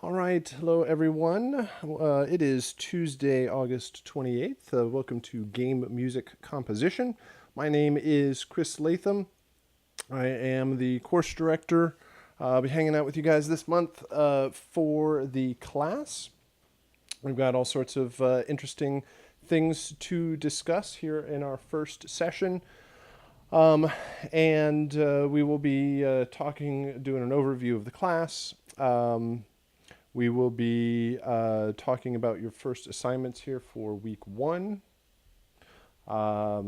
All right, hello everyone. It is Tuesday, August 28th. Welcome to Game Music Composition. My name is Chris Latham. I am the course director. I'll be hanging out with you guys this month for the class. We've got all sorts of interesting things to discuss here in our first session. Um, and we will be doing an overview of the class. We will be talking about your first assignments here for week one. Yeah,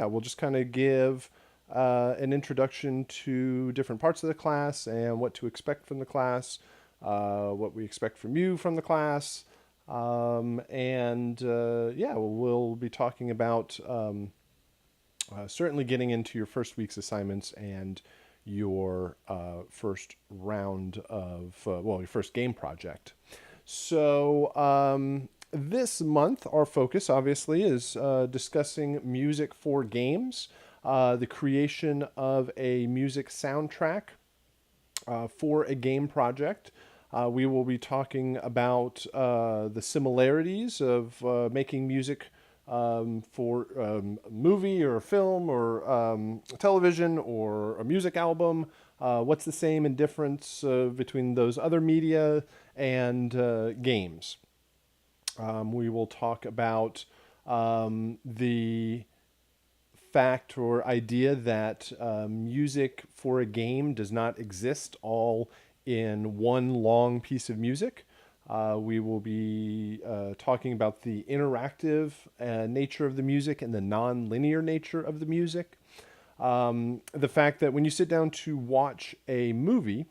we'll just kind of give an introduction to different parts of the class and what to expect from the class, what we expect from you from the class. Yeah, we'll be talking about certainly getting into your first week's assignments and your first round of, your first game project. So this month, our focus obviously is discussing music for games, the creation of a music soundtrack for a game project. We will be talking about the similarities of making music for a movie or a film or television or a music album. What's the same and difference between those other media and games? We will talk about the fact or idea that music for a game does not exist all in one long piece of music. We will be talking about the interactive nature of the music and the non-linear nature of the music. The fact that when you sit down to watch a movie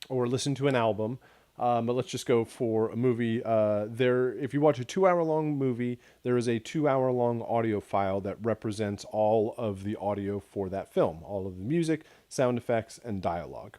or listen to an album, but let's just go for a movie. If you watch a 2 hour long movie, there is a 2 hour long audio file that represents all of the audio for that film, all of the music, sound effects, and dialogue.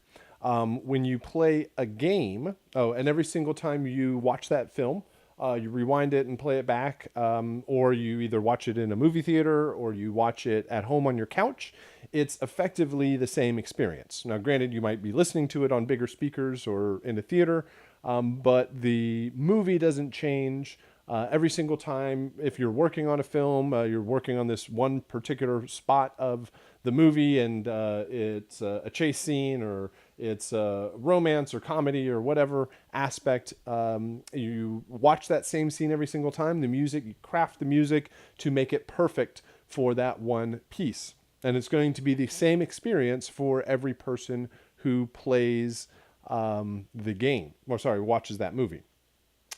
When you play a game, and every single time you watch that film, you rewind it and play it back, or you either watch it in a movie theater or you watch it at home on your couch, it's effectively the same experience. Now, granted, you might be listening to it on bigger speakers or in a theater, but the movie doesn't change. Every single time, if you're working on a film, you're working on this one particular spot of the movie, and it's a chase scene or it's a romance or comedy or whatever aspect. You watch that same scene every single time. The music, you craft the music to make it perfect for that one piece. And it's going to be the same experience for every person who plays the game, watches that movie.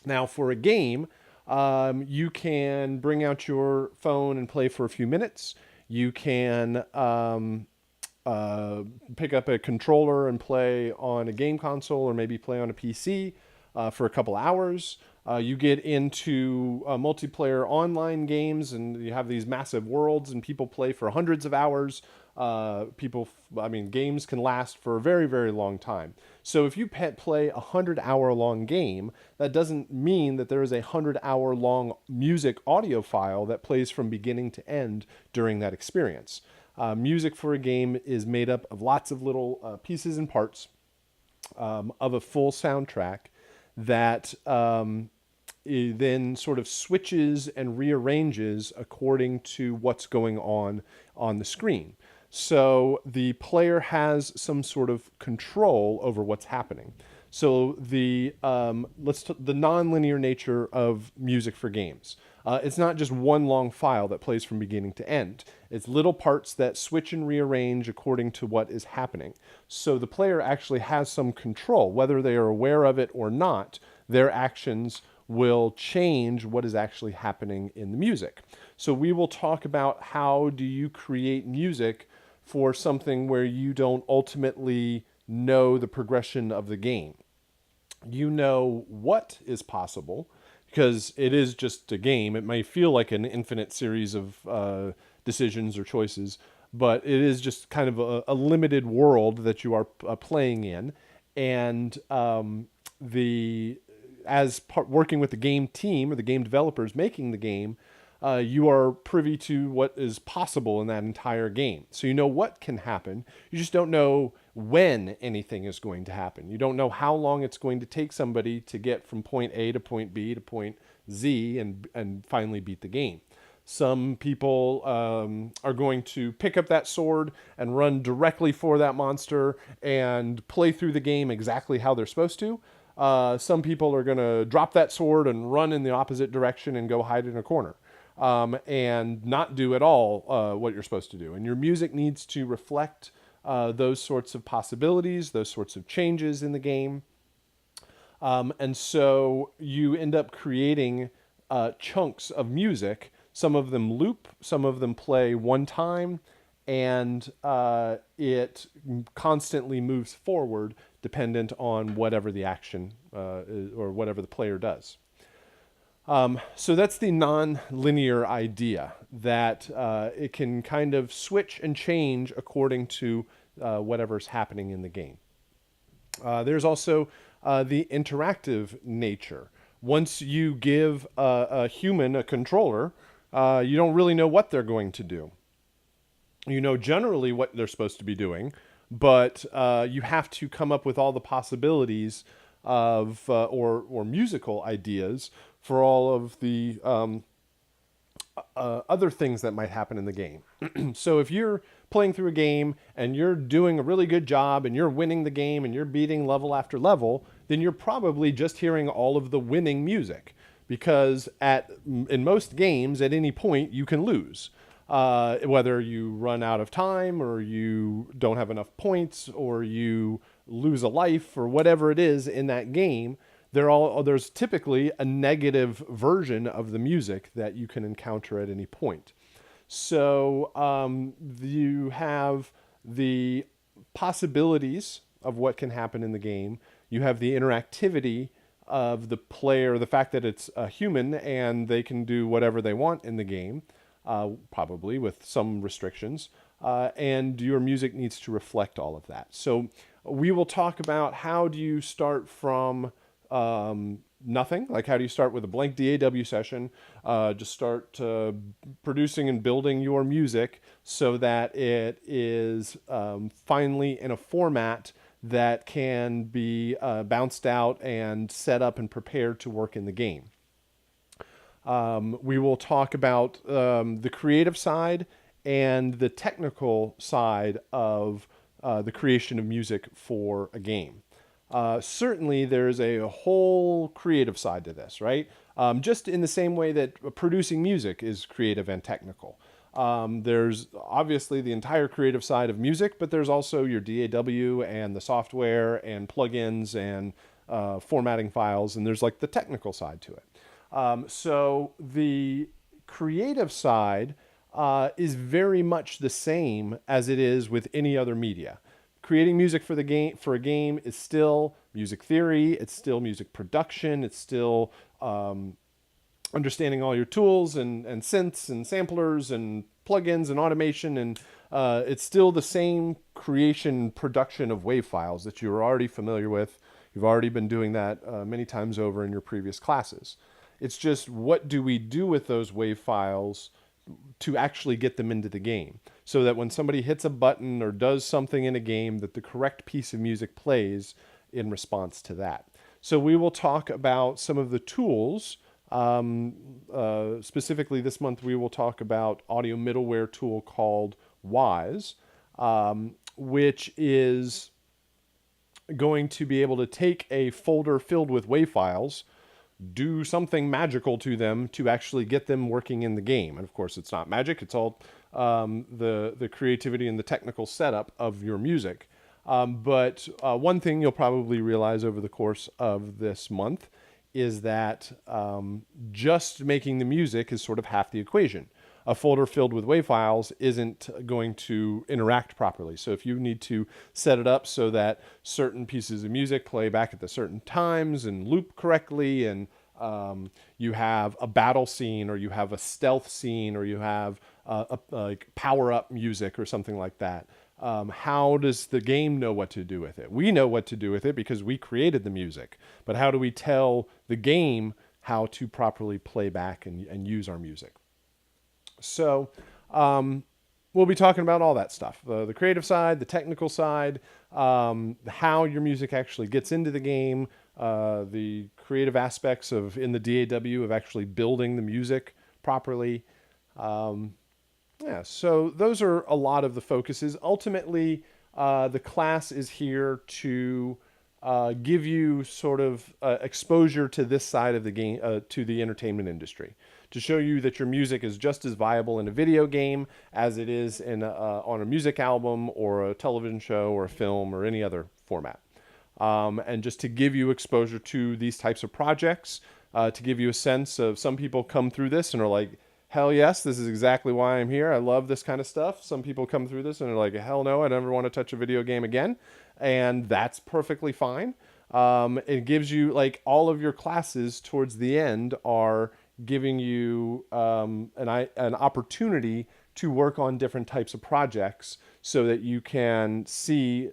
Now, for a game, you can bring out your phone and play for a few minutes. You can pick up a controller and play on a game console or maybe play on a PC for a couple hours. You get into multiplayer online games and you have these massive worlds and people play for hundreds of hours. Games can last for a very, very long time. So if you play a 100 hour long game, that doesn't mean that there is a 100 hour long music audio file that plays from beginning to end during that experience. Music for a game is made up of lots of little pieces and parts of a full soundtrack that it then sort of switches and rearranges according to what's going on the screen. So the player has some sort of control over what's happening. So the nonlinear nature of music for games. It's not just one long file that plays from beginning to end. It's little parts that switch and rearrange according to what is happening. So the player actually has some control, whether they are aware of it or not. Their actions will change what is actually happening in the music. So we will talk about how do you create music for something where you don't ultimately know the progression of the game. You know what is possible because it is just a game. It may feel like an infinite series of decisions or choices, but it is just kind of a limited world that you are playing in. And working with the game team or the game developers making the game, you are privy to what is possible in that entire game. So you know what can happen. You just don't know when anything is going to happen. You don't know how long it's going to take somebody to get from point A to point B to point Z and finally beat the game. Some people are going to pick up that sword and run directly for that monster and play through the game exactly how they're supposed to. Some people are going to drop that sword and run in the opposite direction and go hide in a corner and not do at all what you're supposed to do. And your music needs to reflect those sorts of possibilities, those sorts of changes in the game. And so you end up creating chunks of music. Some of them loop, some of them play one time, and it constantly moves forward dependent on whatever the action or whatever the player does. So that's the non-linear idea, that it can kind of switch and change according to whatever's happening in the game. There's also the interactive nature. Once you give a human a controller, you don't really know what they're going to do. You know generally what they're supposed to be doing, but you have to come up with all the possibilities of or musical ideas for all of the other things that might happen in the game. So if you're playing through a game and you're doing a really good job and you're winning the game and you're beating level after level, then you're probably just hearing all of the winning music, because in most games at any point you can lose. Whether you run out of time or you don't have enough points or you lose a life or whatever it is in that game, there's typically a negative version of the music that you can encounter at any point. So you have the possibilities of what can happen in the game. You have the interactivity of the player, the fact that it's a human and they can do whatever they want in the game, probably with some restrictions, and your music needs to reflect all of that. So we will talk about how do you start from nothing, like how do you start with a blank DAW session, just start producing and building your music so that it is finally in a format that can be bounced out and set up and prepared to work in the game. We will talk about the creative side and the technical side of the creation of music for a game. Certainly there's a whole creative side to this, right? Just in the same way that producing music is creative and technical. There's obviously the entire creative side of music, but there's also your DAW and the software and plugins and formatting files, and there's like the technical side to it. So the creative side is very much the same as it is with any other media. Creating music for a game is still music theory, it's still music production, it's still understanding all your tools and synths and samplers and plugins and automation, and it's still the same creation production of WAV files that you're already familiar with. You've already been doing that many times over in your previous classes. It's just, what do we do with those WAV files to actually get them into the game, so that when somebody hits a button or does something in a game, that the correct piece of music plays in response to that. So we will talk about some of the tools. Specifically this month, we will talk about audio middleware tool called Wise, which is going to be able to take a folder filled with WAV files, do something magical to them to actually get them working in the game. And of course, it's not magic. It's all the creativity and the technical setup of your music. But one thing you'll probably realize over the course of this month is that just making the music is sort of half the equation. A folder filled with WAV files isn't going to interact properly. So if you need to set it up so that certain pieces of music play back at the certain times and loop correctly, and you have a battle scene, or you have a stealth scene, or you have like power-up music or something like that, how does the game know what to do with it? We know what to do with it because we created the music. But how do we tell the game how to properly play back and use our music? So we'll be talking about all that stuff, the creative side, the technical side, how your music actually gets into the game, the creative aspects of in the DAW of actually building the music properly. Yeah, so those are a lot of the focuses. Ultimately, the class is here to give you sort of exposure to this side of the game, to the entertainment industry, to show you that your music is just as viable in a video game as it is on a music album or a television show or a film or any other format. And just to give you exposure to these types of projects, to give you a sense of, some people come through this and are like, hell yes, this is exactly why I'm here. I love this kind of stuff. Some people come through this and are like, hell no, I never want to touch a video game again. And that's perfectly fine. It gives you, like, all of your classes towards the end are giving you an opportunity to work on different types of projects so that you can see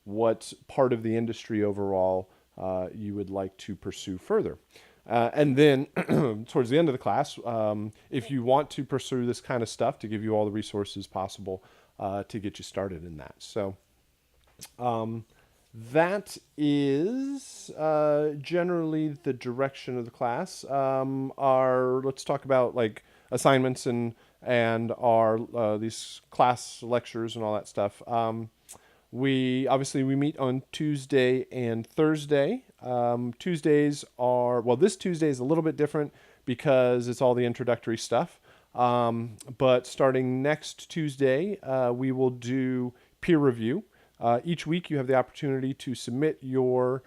what part of the industry overall you would like to pursue further. And then towards the end of the class, if you want to pursue this kind of stuff, to give you all the resources possible to get you started in that. So that is generally the direction of the class. Let's talk about like assignments and our these class lectures and all that stuff. We meet on Tuesday and Thursday. Tuesdays are, well, this Tuesday is a little bit different because it's all the introductory stuff. But starting next Tuesday, we will do peer review. Each week you have the opportunity to submit your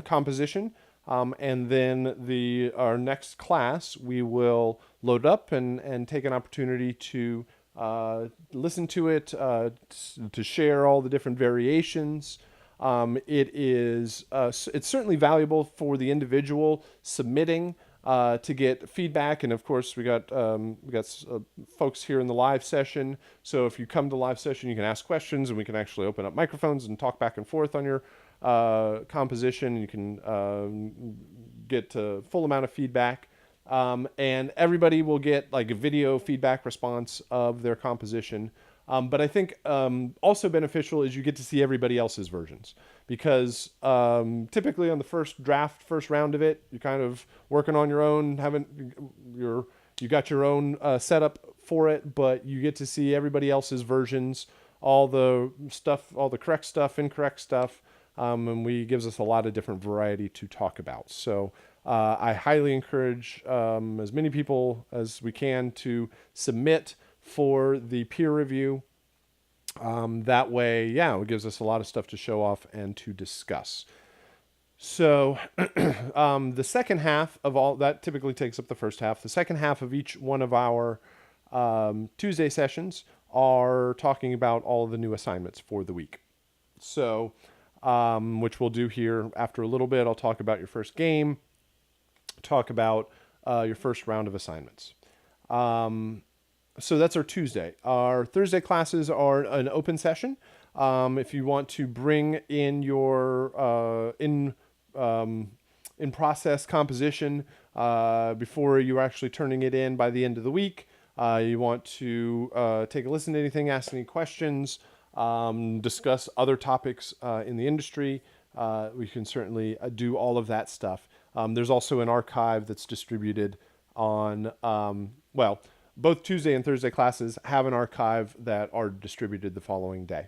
composition. And then our next class, we will load up and take an opportunity to listen to it, to share all the different variations. It's certainly valuable for the individual submitting to get feedback, and of course we got folks here in the live session. So if you come to live session, you can ask questions, and we can actually open up microphones and talk back and forth on your composition. You can get a full amount of feedback. And everybody will get like a video feedback response of their composition. But I think also beneficial is you get to see everybody else's versions, because typically on the first round of it, you're kind of working on your own, you got your own setup for it, but you get to see everybody else's versions, all the correct stuff, incorrect stuff, and gives us a lot of different variety to talk about. So I highly encourage as many people as we can to submit for the peer review. That way, it gives us a lot of stuff to show off and to discuss. So the second half of all that typically takes up the first half. The second half of each one of our Tuesday sessions are talking about all of the new assignments for the week. So, which we'll do here after a little bit. I'll talk about your first game, talk about your first round of assignments. So that's our Tuesday. Our Thursday classes are an open session. If you want to bring in your in process composition before you're actually turning it in by the end of the week, you want to take a listen to anything, ask any questions, discuss other topics in the industry, we can certainly do all of that stuff. There's also an archive that's distributed on, both Tuesday and Thursday classes have an archive that are distributed the following day.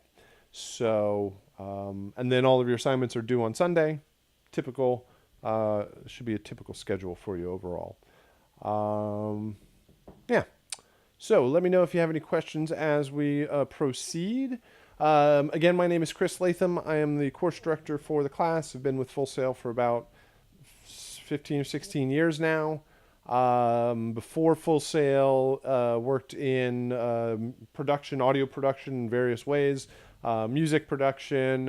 So, and then all of your assignments are due on Sunday. Typical, should be a typical schedule for you overall. So let me know if you have any questions as we proceed. Again, my name is Chris Latham. I am the course director for the class. I've been with Full Sail for about 15 or 16 years now. Before Full Sail, worked in production, audio production in various ways, music production,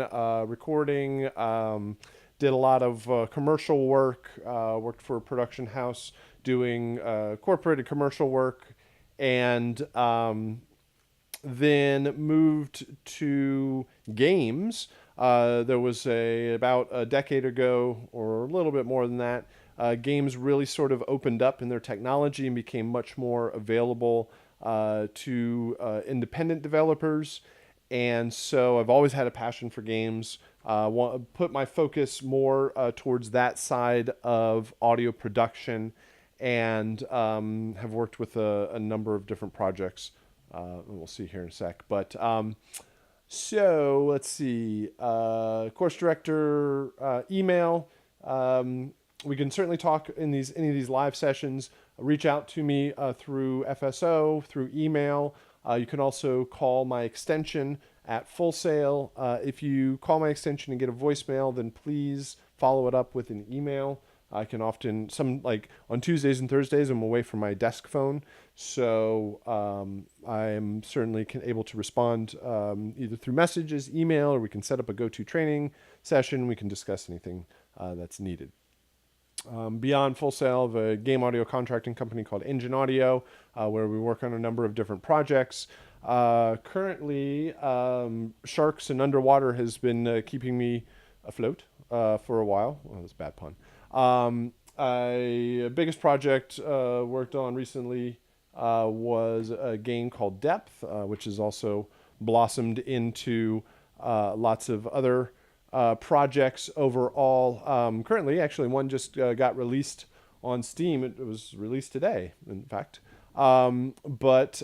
recording, did a lot of commercial work, worked for a production house doing corporate and commercial work, and then moved to games. There was about a decade ago, or a little bit more than that, games really sort of opened up in their technology and became much more available to independent developers. And so I've always had a passion for games. Want to put my focus more towards that side of audio production, and have worked with a number of different projects. We'll see here in a sec. But so let's see. Course director email. We can certainly talk in any of these live sessions. Reach out to me through FSO, through email. You can also call my extension at Full Sail. If you call my extension and get a voicemail, then please follow it up with an email. I can often, like on Tuesdays and Thursdays, I'm away from my desk phone. So I am certainly able to respond either through messages, email, or we can set up a go-to training session. We can discuss anything that's needed. Beyond Full Sail, of a game audio contracting company called Engine Audio, where we work on a number of different projects. Currently, Sharks and Underwater has been keeping me afloat for a while. Well, that's a bad pun. Biggest project worked on recently was a game called Depth, which has also blossomed into lots of other projects overall. Currently, actually, one just got released on Steam. It was released today, in fact. But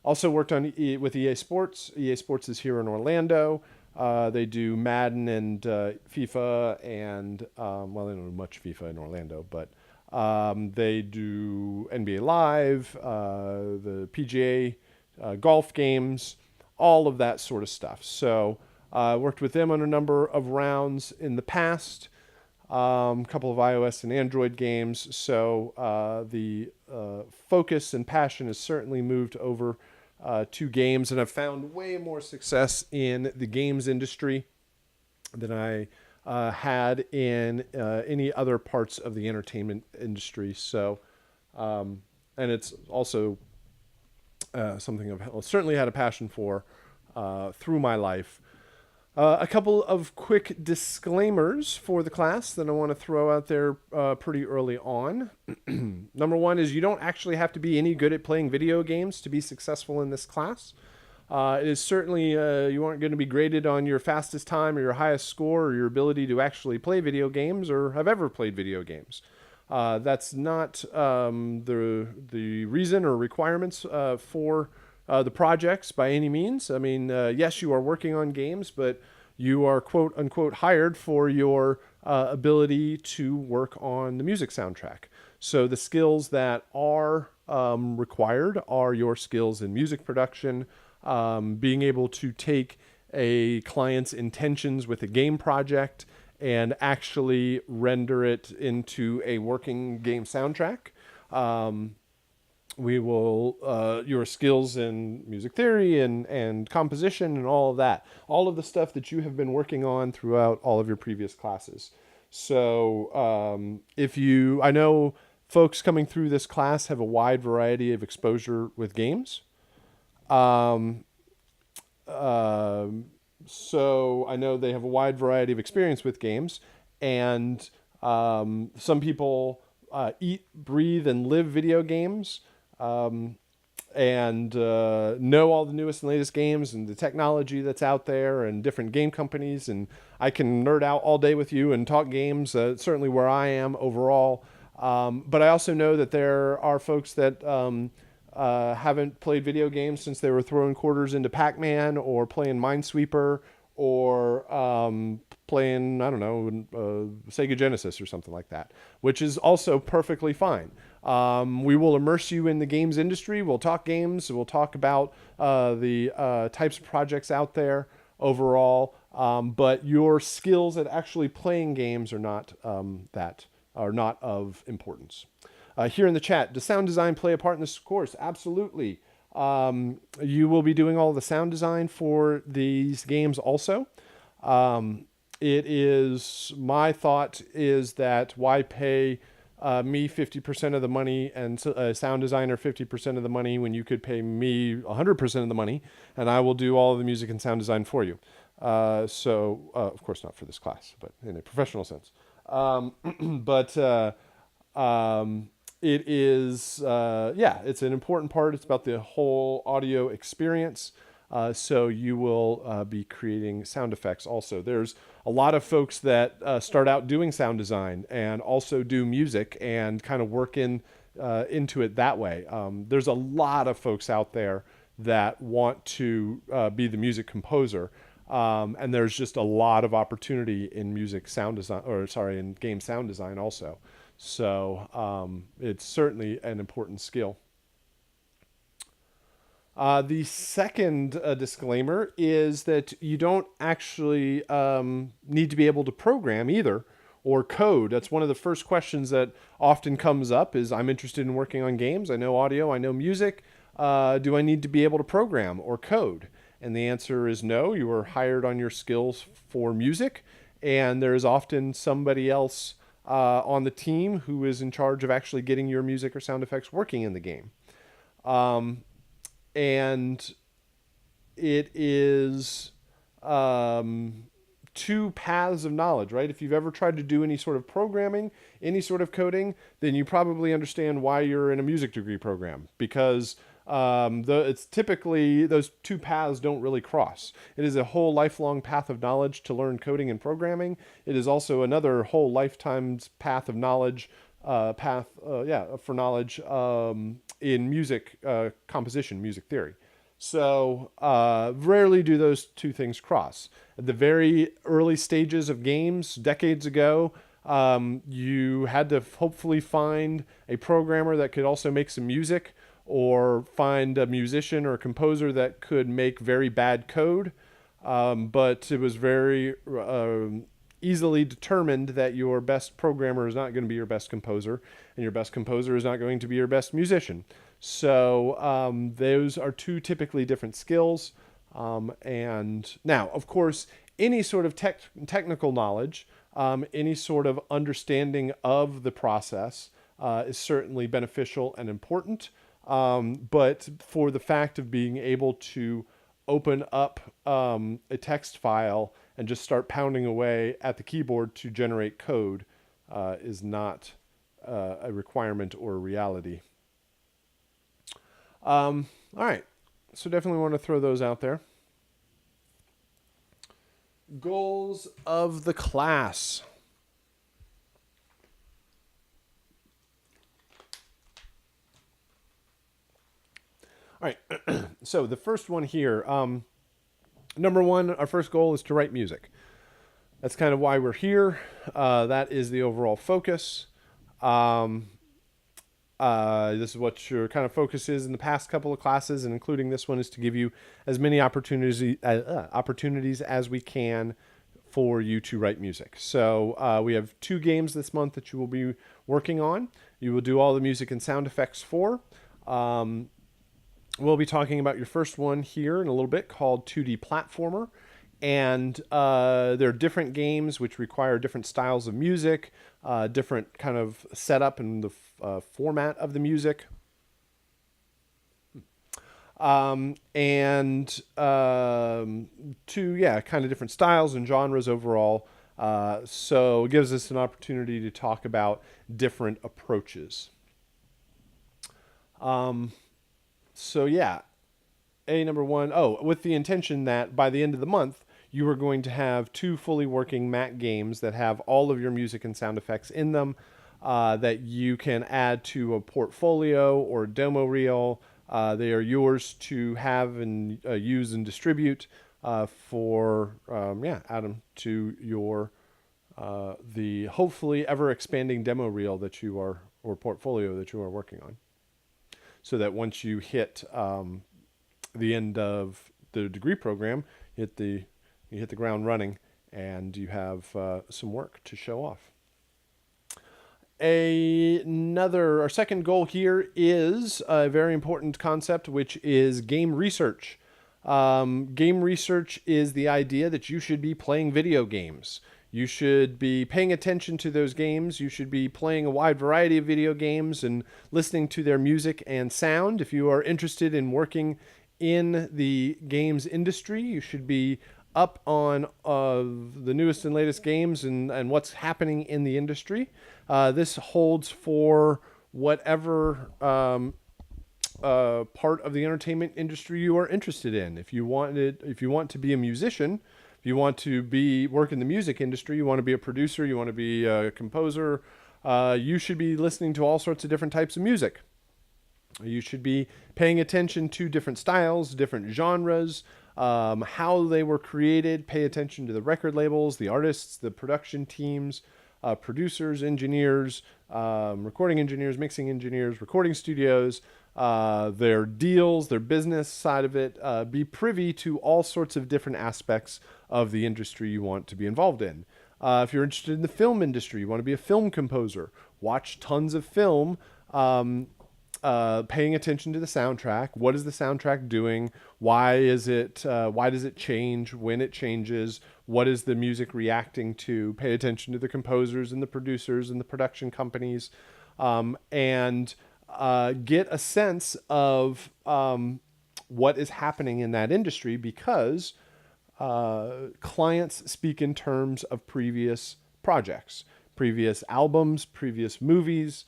also worked on with EA Sports. EA Sports is here in Orlando. They do Madden and FIFA, and well, they don't do much FIFA in Orlando, but they do NBA Live, the PGA golf games, all of that sort of stuff. So worked with them on a number of rounds in the past, a couple of iOS and Android games. So the focus and passion has certainly moved over to games, and I've found way more success in the games industry than I had in any other parts of the entertainment industry. So, and it's also something I've certainly had a passion for through my life. A couple of quick disclaimers for the class that I want to throw out there pretty early on. Number one is you don't actually have to be any good at playing video games to be successful in this class. It is certainly, you aren't going to be graded on your fastest time or your highest score or your ability to actually play video games or have ever played video games. That's not the reason or requirements for the projects by any means. I mean, yes, you are working on games, but you are quote unquote hired for your ability to work on the music soundtrack. So the skills that are required are your skills in music production, being able to take a client's intentions with a game project and actually render it into a working game soundtrack. We will, your skills in music theory and composition and all of that. All of the stuff that you have been working on throughout all of your previous classes. So I know folks coming through this class have a wide variety of exposure with games. So I know they have a wide variety of experience with games. And some people eat, breathe, and live video games. And know all the newest and latest games and the technology that's out there and different game companies. And I can nerd out all day with you and talk games, certainly where I am overall. But I also know that there are folks that haven't played video games since they were throwing quarters into Pac-Man or playing Minesweeper or playing, I don't know, Sega Genesis or something like that, which is also perfectly fine. We will immerse you in the games industry. We'll talk games. We'll talk about the types of projects out there overall. But your skills at actually playing games are not not of importance. Here in the chat, does sound design play a part in this course? Absolutely. You will be doing all the sound design for these games also. It is, my thought is that why pay me 50% of the money and a sound designer 50% of the money when you could pay me 100% of the money and I will do all of the music and sound design for you. So of course not for this class, but in a professional sense. it is, it's an important part. It's about the whole audio experience. So you will be creating sound effects also. There's a lot of folks that start out doing sound design and also do music and kind of work into it that way. There's a lot of folks out there that want to be the music composer. And there's just a lot of opportunity in music sound design, in game sound design also. So it's certainly an important skill. The second disclaimer is that you don't actually need to be able to program either or code. That's one of the first questions that often comes up is I'm interested in working on games. I know audio, I know music. Do I need to be able to program or code? And the answer is no. You are hired on your skills for music, and there is often somebody else on the team who is in charge of actually getting your music or sound effects working in the game. And it is two paths of knowledge, right? If you've ever tried to do any sort of programming, any sort of coding, then you probably understand why you're in a music degree program, because it's typically those two paths don't really cross. It is a whole lifelong path of knowledge to learn coding and programming. It is also another whole lifetime's path of knowledge, for knowledge in music composition, music theory. So rarely do those two things cross. At the very early stages of games, decades ago, you had to hopefully find a programmer that could also make some music, or find a musician or a composer that could make very bad code. But it was very easily determined that your best programmer is not going to be your best composer, and your best composer is not going to be your best musician. So those are two typically different skills. And now, of course, any sort of technical knowledge, any sort of understanding of the process is certainly beneficial and important. But for the fact of being able to open up a text file and just start pounding away at the keyboard to generate code is not a requirement or a reality. All right, so definitely want to throw those out there. Goals of the class. All right, so the first one here, number one, our first goal is to write music. That's kind of why we're here. That is the overall focus. This is what your kind of focus is in the past couple of classes, and including this one, is to give you as many opportunities as we can for you to write music. So we have 2 games this month that you will be working on. You will do all the music and sound effects for. We'll be talking about your first one here in a little bit, called 2D Platformer. And there are different games which require different styles of music, different kind of setup and the format of the music. Two, kind of different styles and genres overall. So it gives us an opportunity to talk about different approaches. Number one, with the intention that by the end of the month, you are going to have 2 fully working Mac games that have all of your music and sound effects in them, that you can add to a portfolio or demo reel. They are yours to have and use and distribute add them to your the hopefully ever expanding demo reel that you are, or portfolio that you are working on, so that once you hit the end of the degree program, you hit the ground running, and you have some work to show off. Our second goal here is a very important concept, which is game research. Game research is the idea that you should be playing video games. You should be paying attention to those games. You should be playing a wide variety of video games and listening to their music and sound. If you are interested in working in the games industry, you should be up on the newest and latest games and what's happening in the industry. This holds for whatever part of the entertainment industry you are interested in. If you want to be a musician, if you want to work in the music industry, you want to be a producer, you want to be a composer, you should be listening to all sorts of different types of music. You should be paying attention to different styles, different genres, how they were created. Pay attention to the record labels, the artists, the production teams, producers, engineers, recording engineers, mixing engineers, recording studios, their deals, their business side of it. Be privy to all sorts of different aspects of the industry you want to be involved in. If you're interested in the film industry, you want to be a film composer, watch tons of film, paying attention to the soundtrack. What is the soundtrack doing? Why does it change when it changes? What is the music reacting to? Pay attention to the composers and the producers and the production companies, and get a sense of what is happening in that industry, because clients speak in terms of previous projects, previous albums, previous movies,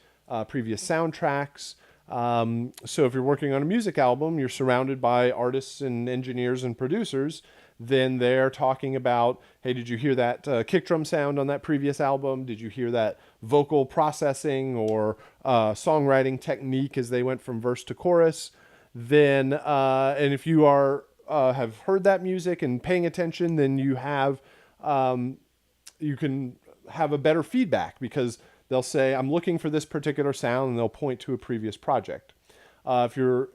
previous soundtracks. So if you're working on a music album, you're surrounded by artists and engineers and producers. Then they're talking about, hey, did you hear that kick drum sound on that previous album? Did you hear that vocal processing or songwriting technique as they went from verse to chorus? Then, and if you have heard that music and paying attention, then you can have a better feedback, because they'll say, I'm looking for this particular sound, and they'll point to a previous project. If you're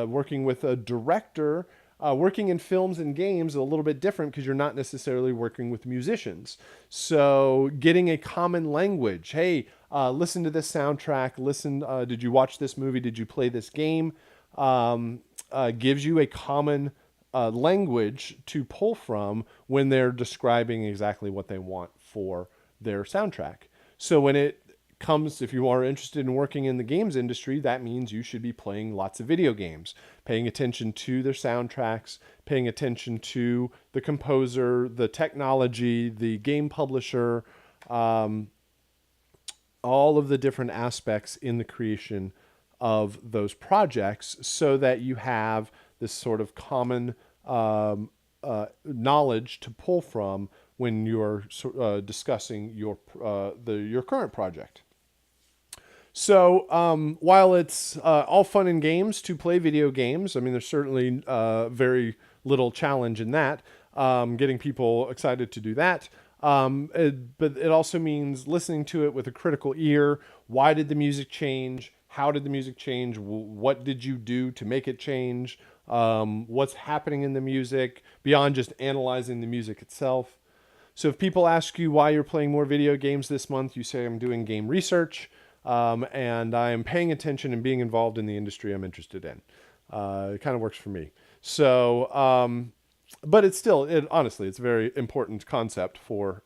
working with a director, working in films and games is a little bit different, because you're not necessarily working with musicians. So getting a common language. Hey, listen to this soundtrack. Did you watch this movie? Did you play this game? Gives you a common language to pull from when they're describing exactly what they want for their soundtrack. So when if you are interested in working in the games industry, that means you should be playing lots of video games, paying attention to their soundtracks, paying attention to the composer, the technology, the game publisher, all of the different aspects in the creation of those projects, so that you have this sort of common knowledge to pull from when you're discussing your current project. So while it's all fun and games to play video games, I mean, there's certainly very little challenge in that, getting people excited to do that. But it also means listening to it with a critical ear. Why did the music change? How did the music change? What did you do to make it change? What's happening in the music beyond just analyzing the music itself? So if people ask you why you're playing more video games this month, you say, I'm doing game research, and I am paying attention and being involved in the industry I'm interested in. It kind of works for me. So, but honestly, it's a very important concept for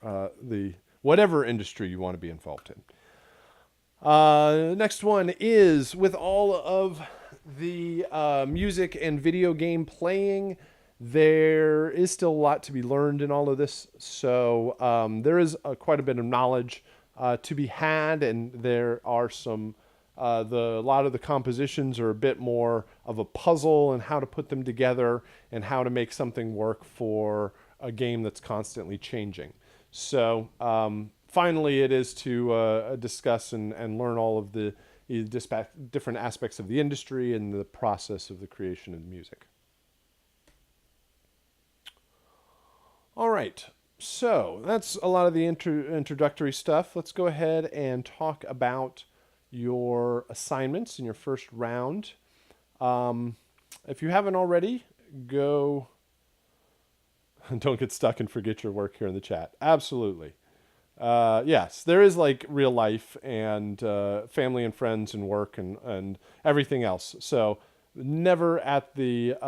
whatever industry you want to be involved in. Next one is, with all of the music and video game playing, there is still a lot to be learned in all of this. So there is quite a bit of knowledge to be had, and there are a lot of the compositions are a bit more of a puzzle, and how to put them together and how to make something work for a game that's constantly changing. So finally, it is to discuss and learn all of the different aspects of the industry and the process of the creation of music. All right, so that's a lot of the introductory stuff. Let's go ahead and talk about your assignments in your first round. If you haven't already, don't get stuck and forget your work here in the chat. Absolutely. Yes, there is like real life and family and friends and work and everything else. So never at the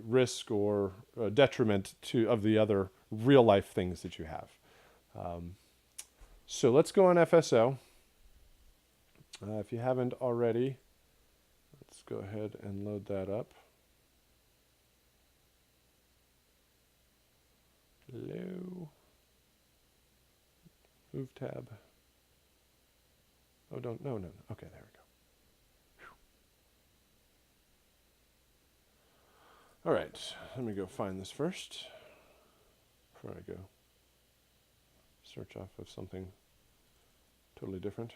risk or detriment of the other real life things that you have. So let's go on FSO. If you haven't already, let's go ahead and load that up. Hello. Move tab. Oh, don't, no, no, no. Okay, there we go. All right, let me go find this first before I go search off of something totally different.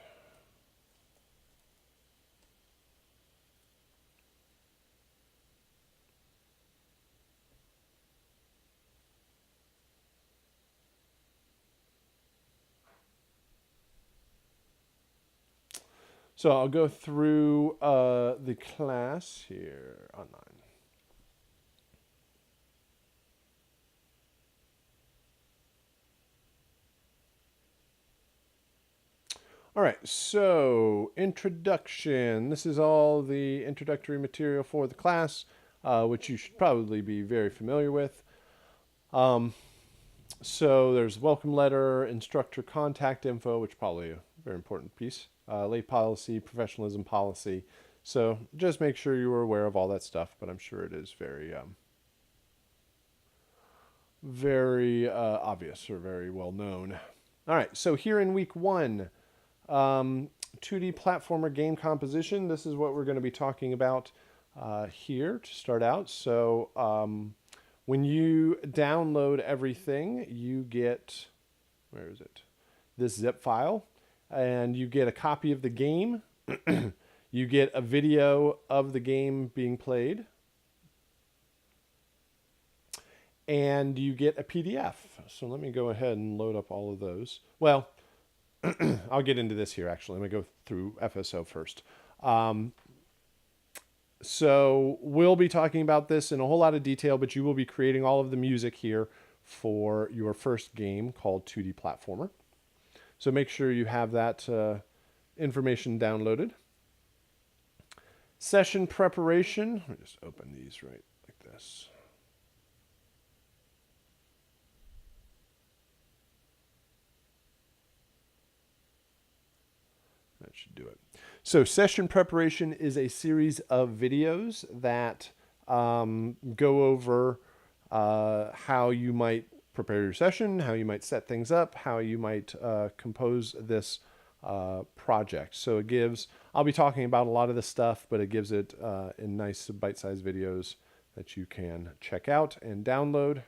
So I'll go through the class here online. All right, so introduction. This is all the introductory material for the class, which you should probably be very familiar with. So there's welcome letter, instructor contact info, which is probably a very important piece, late policy, professionalism policy. So just make sure you are aware of all that stuff, but I'm sure it is very obvious or very well known. All right, so here in week 1, 2D platformer game composition. This is what we're going to be talking about here to start out. So when you download everything, you get, where is it? This zip file, and you get a copy of the game. You get a video of the game being played, and you get a PDF. So let me go ahead and load up all of those. Well, I'll get into this here, actually. Let me go through FSO first. So we'll be talking about this in a whole lot of detail, but you will be creating all of the music here for your first game called 2D Platformer. So make sure you have that information downloaded. Session preparation. Let me just open these right like this. That should do it. So session preparation is a series of videos that go over how you might prepare your session, how you might set things up, how you might compose this project. So it gives, I'll be talking about a lot of this stuff, but it gives it in nice bite-sized videos that you can check out and download.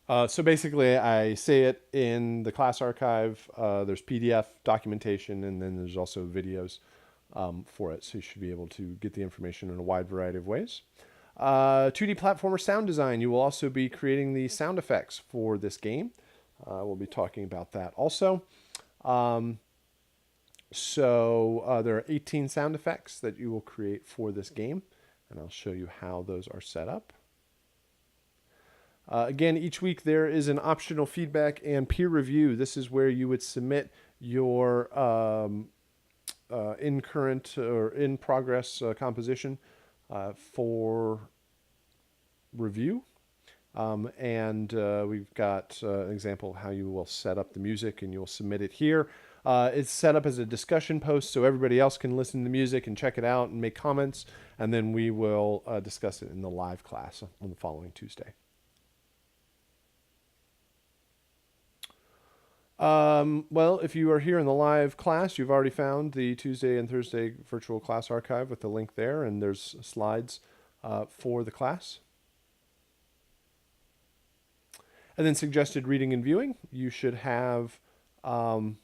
So basically, I say it in the class archive. There's PDF documentation, and then there's also videos for it. So you should be able to get the information in a wide variety of ways. 2D platformer sound design. You will also be creating the sound effects for this game. We'll be talking about that also. So there are 18 sound effects that you will create for this game, and I'll show you how those are set up. Again, each week there is an optional feedback and peer review. This is where you would submit your in current or in progress composition for review. And we've got an example of how you will set up the music, and you'll submit it here. It's set up as a discussion post so everybody else can listen to the music and check it out and make comments, and then we will discuss it in the live class on the following Tuesday. Well, if you are here in the live class, you've already found the Tuesday and Thursday virtual class archive with the link there, and there's slides for the class. And then suggested reading and viewing. You should have, oh,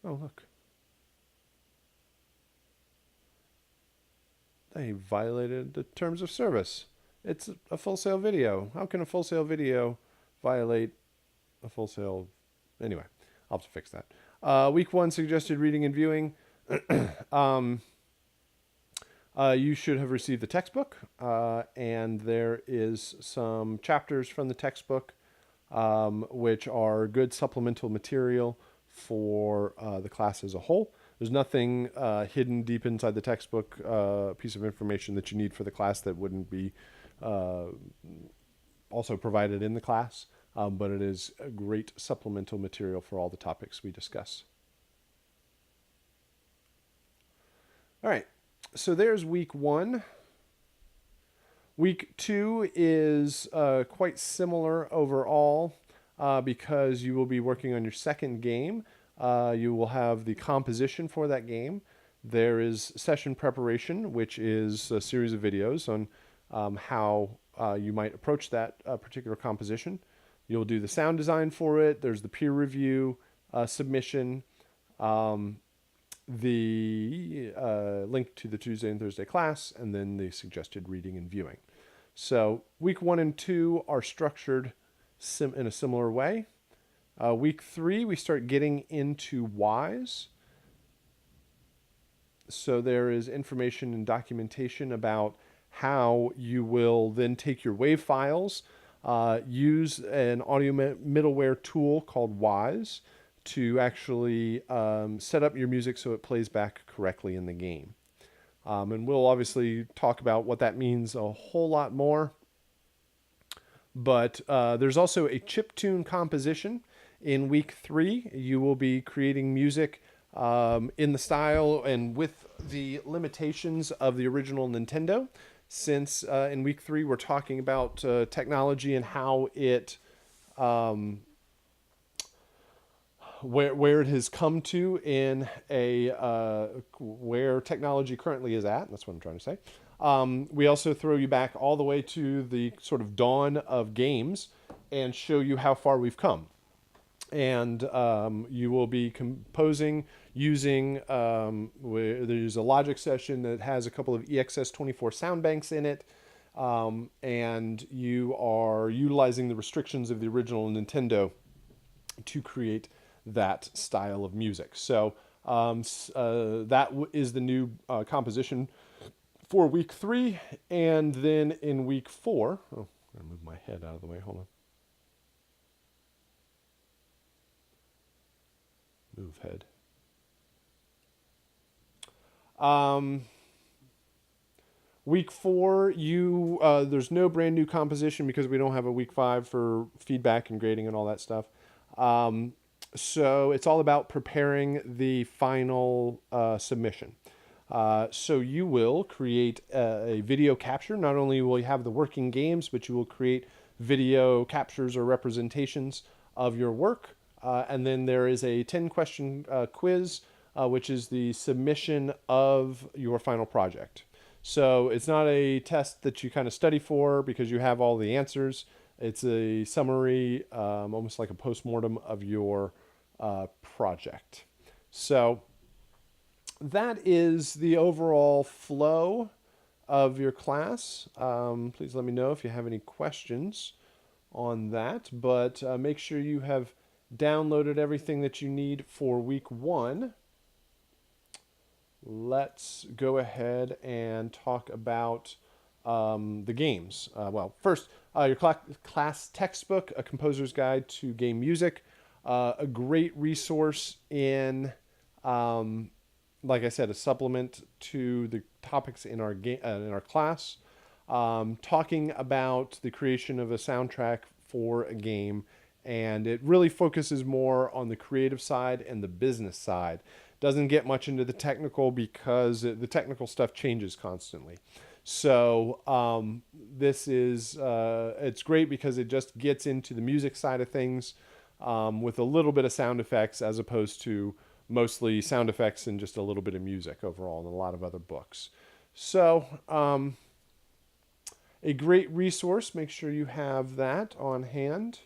look. They violated the terms of service. It's a Full Sail video. How can a Full Sail video violate a Full Sail? Anyway, I'll have to fix that. Week 1 suggested reading and viewing. You should have received the textbook, and there is some chapters from the textbook which are good supplemental material for the class as a whole. There's nothing hidden deep inside the textbook piece of information that you need for the class that wouldn't be also provided in the class, but it is a great supplemental material for all the topics we discuss. All right, so there's week 1. Week 2 is quite similar overall because you will be working on your second game. You will have the composition for that game. There is session preparation, which is a series of videos on how you might approach that particular composition. You'll do the sound design for it. There's the peer review submission, the link to the Tuesday and Thursday class, and then the suggested reading and viewing. So week 1 and 2 are structured in a similar way. Week 3, we start getting into whys. So there is information and documentation about how you will then take your WAV files, use an audio middleware tool called Wise to actually set up your music so it plays back correctly in the game. And we'll obviously talk about what that means a whole lot more. But there's also a chiptune composition. In week 3, you will be creating music in the style and with the limitations of the original Nintendo. Since in week 3, we're talking about technology and how it, where it has come to in where technology currently is at. That's what I'm trying to say. We also throw you back all the way to the sort of dawn of games and show you how far we've come. And you will be composing using, there's a Logic session that has a couple of EXS24 sound banks in it. And you are utilizing the restrictions of the original Nintendo to create that style of music. So that is the new composition for week 3. And then in week 4, I'm going to move my head out of the way. Hold on. Move head. Week 4, there's no brand new composition because we don't have a week 5 for feedback and grading and all that stuff. So it's all about preparing the final submission. So you will create a video capture. Not only will you have the working games, but you will create video captures or representations of your work. And then there is a 10-question quiz, which is the submission of your final project. So it's not a test that you kind of study for because you have all the answers. It's a summary, almost like a postmortem of your project. So that is the overall flow of your class. Please let me know if you have any questions on that, but make sure you have downloaded everything that you need for week 1. Let's go ahead and talk about the games. Well, first, your class textbook, A Composer's Guide to Game Music, a great resource in, like I said, a supplement to the topics in our class, talking about the creation of a soundtrack for a game. And it really focuses more on the creative side and the business side. Doesn't get much into the technical because the technical stuff changes constantly. So this is, it's great because it just gets into the music side of things with a little bit of sound effects as opposed to mostly sound effects and just a little bit of music overall in a lot of other books. So a great resource. Make sure you have that on hand.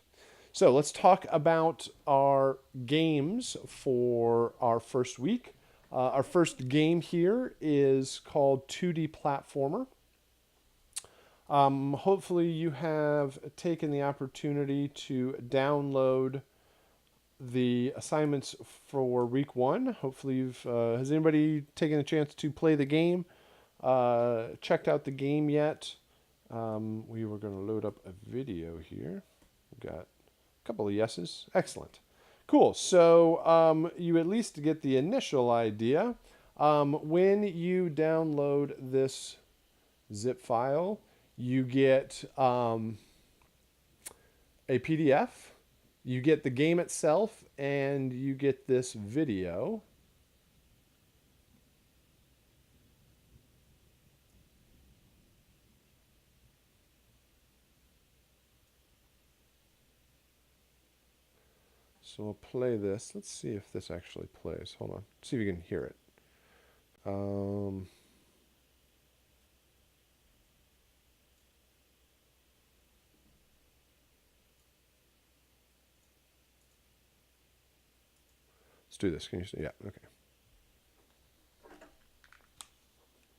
So let's talk about our games for our first week. Our first game here is called 2D Platformer. Hopefully you have taken the opportunity to download the assignments for week 1. Hopefully has anybody taken a chance to play the game, checked out the game yet? We were going to load up a video here. We've got a couple of yeses. Excellent. Cool. So you at least get the initial idea. When you download this zip file, you get a PDF, you get the game itself, and you get this video. So we'll play this. Let's see if this actually plays. Hold on. See if you can hear it. Let's do this. Can you see? Yeah, okay.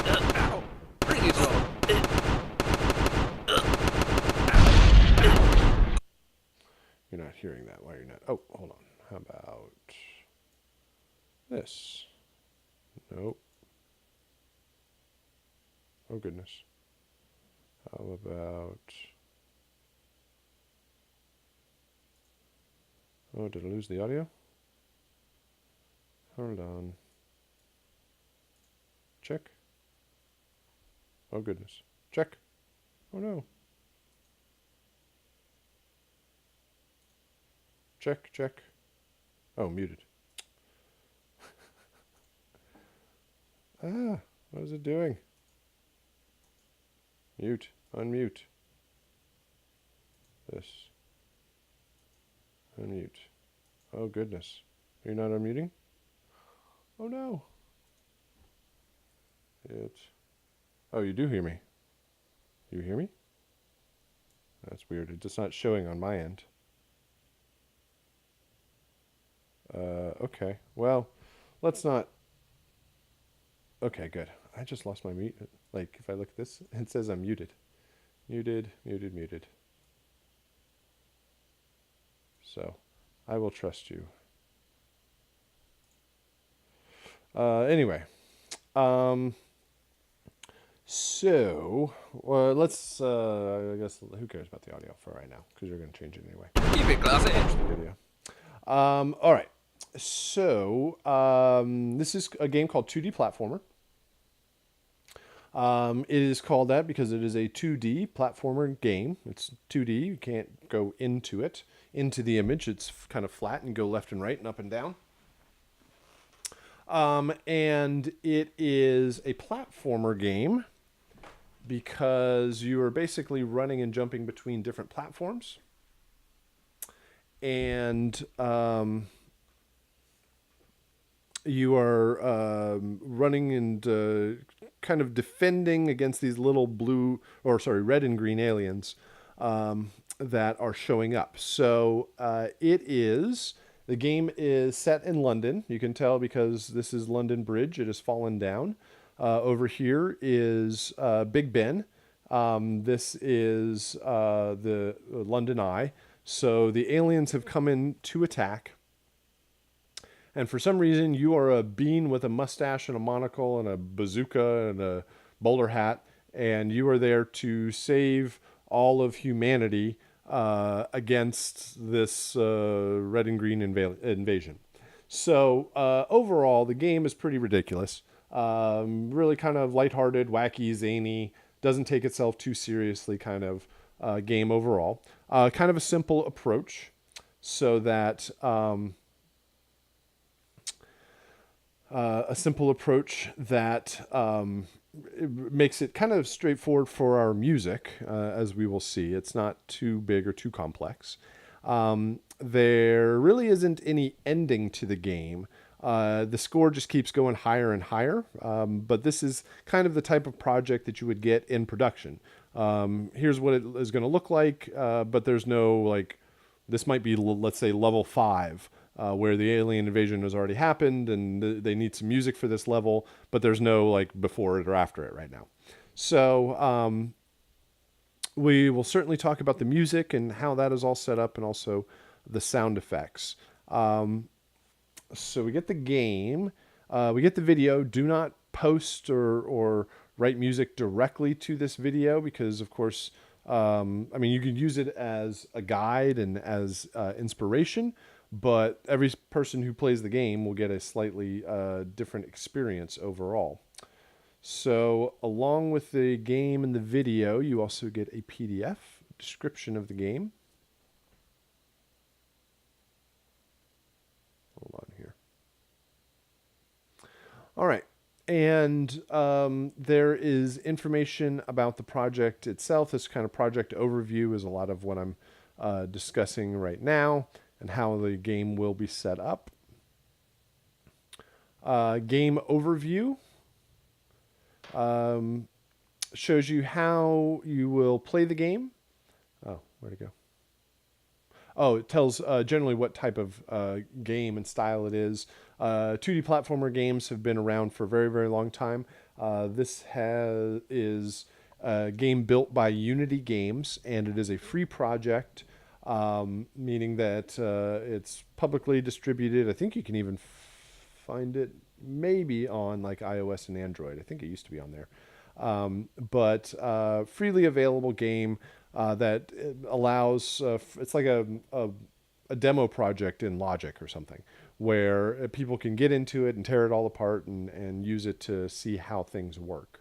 Ow! Bring it on! You're not hearing that. Why are you not? Oh, hold on. How about this? Nope. Oh, goodness. How about... Oh, did I lose the audio? Hold on. Check. Oh, goodness. Check. Oh, no. Check, check. Oh, muted. What is it doing? Mute. Unmute. This. Unmute. Oh, goodness. You're not unmuting? Oh, no. Oh, you do hear me. You hear me? That's weird. It's just not showing on my end. Okay. Well, let's not... Okay, good. I just lost my mute. Like, if I look at this, it says I'm muted. Muted, muted, muted. So, I will trust you. Anyway. So, let's, I guess, who cares about the audio for right now? Because you're going to change it anyway. Keep it classy. Watch the video. All right. So, this is a game called 2D Platformer. It is called that because it is a 2D platformer game. It's 2D. You can't go into it, into the image. It's kind of flat and go left and right and up and down. And it is a platformer game because you are basically running and jumping between different platforms. And you are running and kind of defending against these little red and green aliens that are showing up. So the game is set in London. You can tell because this is London Bridge. It has fallen down. Over here is Big Ben. This is the London Eye. So the aliens have come in to attack. And for some reason, you are a bean with a mustache and a monocle and a bazooka and a bowler hat. And you are there to save all of humanity against this red and green invasion. So overall, the game is pretty ridiculous. Really kind of lighthearted, wacky, zany, doesn't take itself too seriously kind of game overall. Kind of a simple approach so that it makes it kind of straightforward for our music, as we will see. It's not too big or too complex. There really isn't any ending to the game. The score just keeps going higher and higher, but this is kind of the type of project that you would get in production. Here's what it is going to look like, but there's no, like, this might be, let's say, level 5, where the alien invasion has already happened and they need some music for this level, but there's no, like, before it or after it right now. So we will certainly talk about the music and how that is all set up and also the sound effects. So we get the game, we get the video. Do not post or write music directly to this video because, of course, I mean, you can use it as a guide and as inspiration, but every person who plays the game will get a slightly different experience overall. So along with the game and the video, you also get a PDF description of the game. Hold on here. All right. And there is information about the project itself. This kind of project overview is a lot of what I'm discussing right now. and how the game will be set up. Game overview shows you how you will play the game. Oh, where'd it go? Oh, it tells generally what type of game and style it is. 2D platformer games have been around for a very, very long time. Is a game built by Unity Games, and it is a free project, meaning that it's publicly distributed. I think you can even find it maybe on like iOS and Android. I think it used to be on there. But freely available game that allows, it's like a demo project in Logic or something, where people can get into it and tear it all apart and use it to see how things work.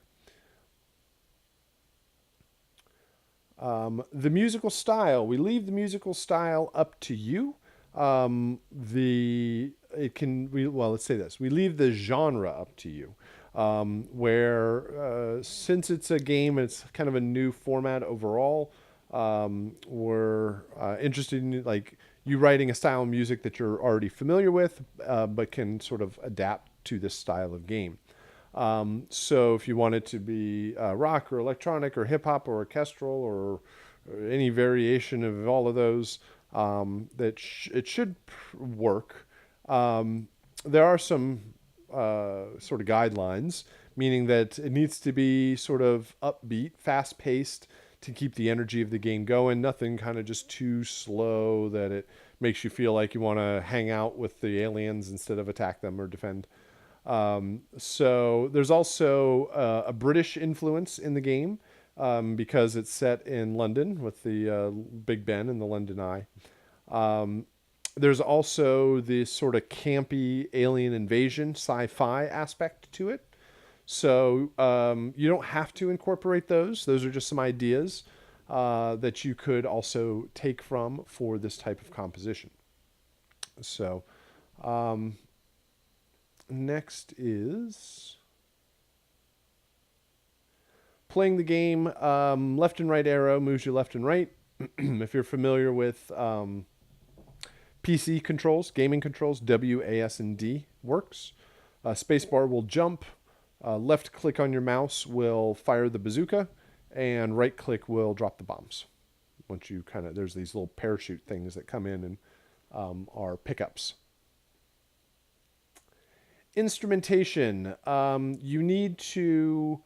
The musical style, we leave the musical style up to you. Let's say this: we leave the genre up to you. Where since it's a game, it's kind of a new format overall. We're interested in like you writing a style of music that you're already familiar with, but can sort of adapt to this style of game. So if you want it to be rock or electronic or hip hop or orchestral or any variation of all of those, it should work. There are some sort of guidelines, meaning that it needs to be sort of upbeat, fast paced to keep the energy of the game going. Nothing kind of just too slow that it makes you feel like you want to hang out with the aliens instead of attack them or defend. So there's also a British influence in the game because it's set in London with the Big Ben and the London Eye. There's also this sort of campy alien invasion sci-fi aspect to it. So you don't have to incorporate those. Those are just some ideas that you could also take from for this type of composition. So next is playing the game. Left and right arrow moves you left and right. If you're familiar with PC controls, gaming controls, W, A, S, and D works. Spacebar will jump. Left click on your mouse will fire the bazooka, and right click will drop the bombs. Once you there's these little parachute things that come in and are pickups. Instrumentation. You need to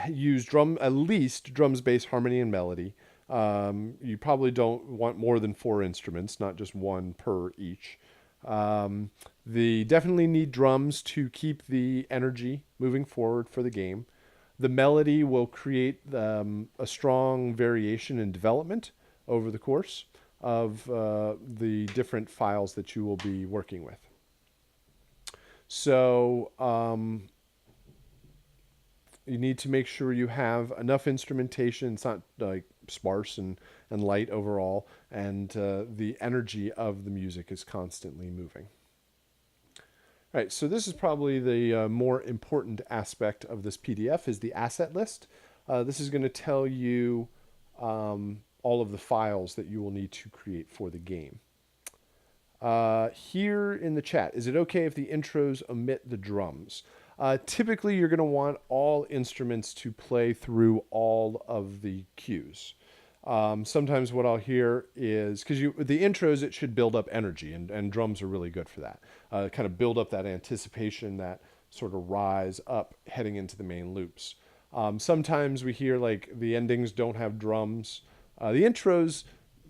use at least drums, bass, harmony, and melody. You probably don't want more than 4 instruments, not just one per each. They definitely need drums to keep the energy moving forward for the game. The melody will create a strong variation in development over the course of the different files that you will be working with. So you need to make sure you have enough instrumentation. It's not like sparse and light overall, and the energy of the music is constantly moving. All right, so this is probably the more important aspect of this PDF is the asset list. This is going to tell you all of the files that you will need to create for the game. Here in the chat, is it okay if the intros omit the drums? Typically, you're going to want all instruments to play through all of the cues. Sometimes what I'll hear is, because the intros, it should build up energy, and drums are really good for that. Kind of build up that anticipation, that sort of rise up heading into the main loops. Sometimes we hear like the endings don't have drums. The intros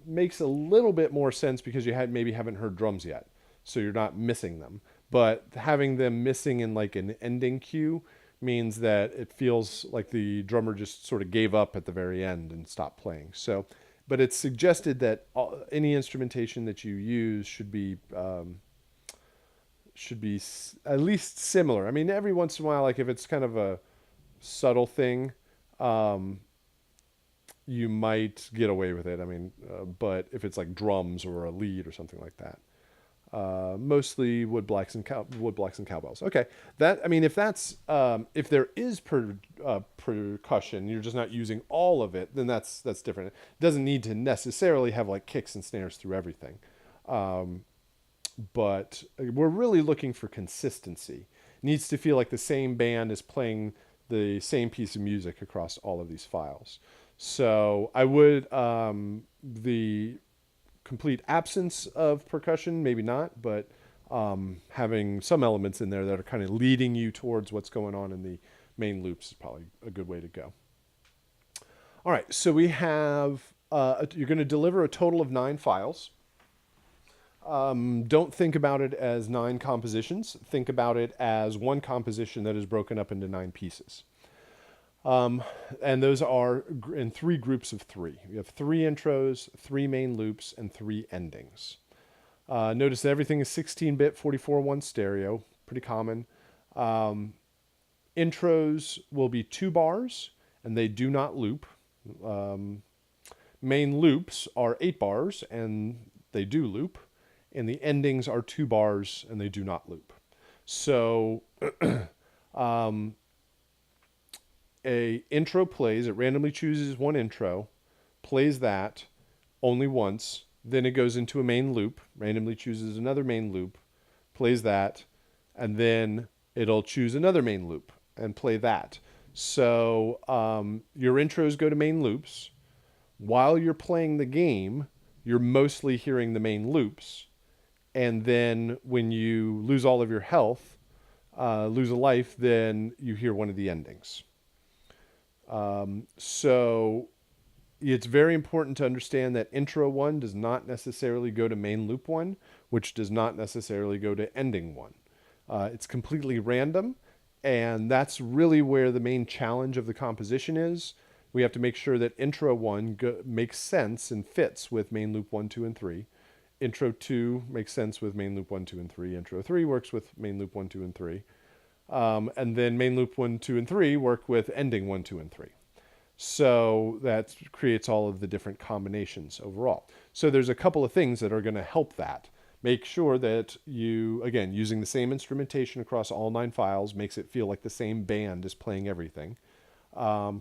makes a little bit more sense because you maybe haven't heard drums yet, so you're not missing them. But having them missing in like an ending cue means that it feels like the drummer just sort of gave up at the very end and stopped playing. So, but it's suggested that any instrumentation that you use should be at least similar. I mean, every once in a while, like if it's kind of a subtle thing, you might get away with it. I mean, but if it's like drums or a lead or something like that, mostly wood blocks and cowbells. Okay, if there is percussion, you're just not using all of it, then that's different. It doesn't need to necessarily have like kicks and snares through everything. But we're really looking for consistency. It needs to feel like the same band is playing the same piece of music across all of these files. So I would, the complete absence of percussion, maybe not, but having some elements in there that are kind of leading you towards what's going on in the main loops is probably a good way to go. All right, so we have, you're going to deliver a total of 9 files. Don't think about it as 9 compositions. Think about it as one composition that is broken up into 9 pieces. And those are in 3 groups of 3. You have 3 intros, 3 main loops, and 3 endings. Notice that everything is 16-bit, 44:1 stereo, pretty common. Intros will be 2 bars, and they do not loop. Main loops are 8 bars, and they do loop. And the endings are 2 bars, and they do not loop. So a intro plays, it randomly chooses one intro, plays that only once, then it goes into a main loop, randomly chooses another main loop, plays that, and then it'll choose another main loop and play that. So your intros go to main loops. While you're playing the game, you're mostly hearing the main loops. And then when you lose all of your health, lose a life, then you hear one of the endings. So it's very important to understand that intro 1 does not necessarily go to main loop 1, which does not necessarily go to ending 1. It's completely random, and that's really where the main challenge of the composition is. We have to make sure that intro 1 makes sense and fits with main loop 1, 2, and 3. Intro 2 makes sense with main loop 1, 2, and 3. Intro 3 works with main loop 1, 2, and 3. And then main loop 1, 2, and 3 work with ending 1, 2, and 3. So that creates all of the different combinations overall. So there's a couple of things that are going to help that. Make sure that you, again, using the same instrumentation across all 9 files makes it feel like the same band is playing everything.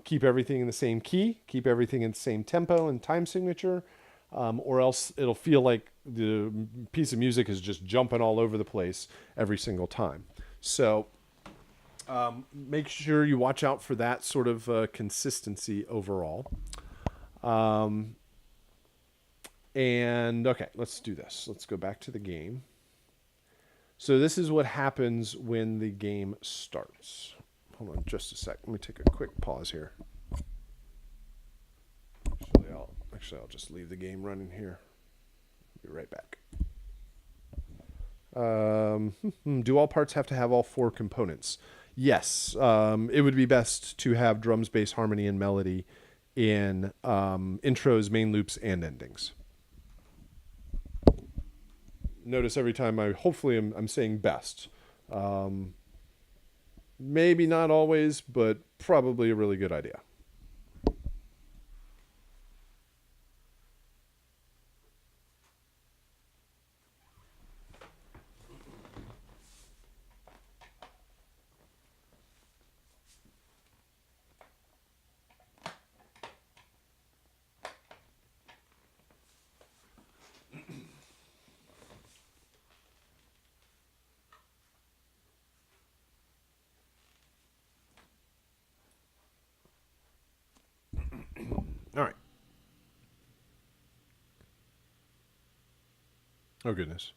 Keep everything in the same key, keep everything in the same tempo and time signature, or else it'll feel like the piece of music is just jumping all over the place every single time. So make sure you watch out for that sort of consistency overall. And okay, let's do this. Let's go back to the game. So this is what happens when the game starts. Hold on just a sec. Let me take a quick pause here. Actually, I'll just leave the game running here. Be right back. Do all parts have to have all 4 components? Yes. It would be best to have drums, bass, harmony, and melody in intros, main loops, and endings. Notice every time hopefully I'm saying best. Maybe not always, but probably a really good idea. All right. Oh, goodness.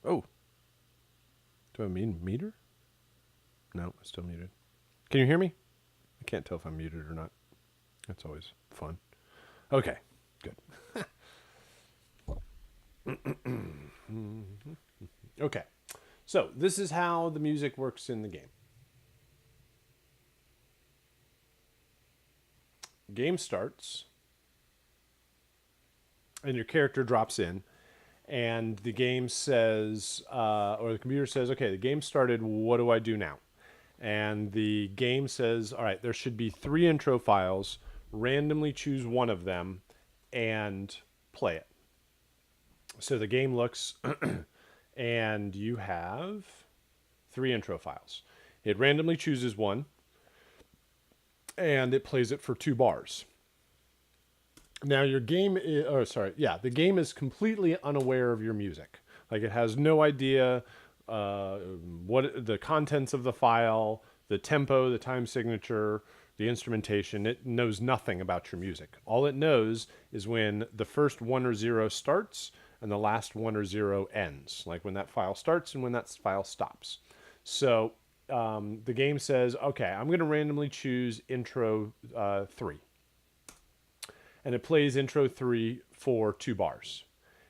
Oh. Do I mean meter? No, I'm still muted. Can you hear me? I can't tell if I'm muted or not. That's always fun. Okay, good. Okay, so this is how the music works in the game. Game starts, and your character drops in, and the game says, or the computer says, okay, the game started, what do I do now? And the game says, all right, there should be 3 intro files, randomly choose one of them, and play it. So the game looks, and you have 3 intro files. It randomly chooses one, and it plays it for 2 bars. Now your game is, the game is completely unaware of your music. Like it has no idea uh, what the contents of the file, the tempo, the time signature, the instrumentation. It knows nothing about your music. All it knows is when the first 1 or 0 starts and the last 1 or 0 ends. Like when that file starts and when that file stops. So the game says, okay, I'm going to randomly choose intro 3, and it plays intro 3 for 2 bars.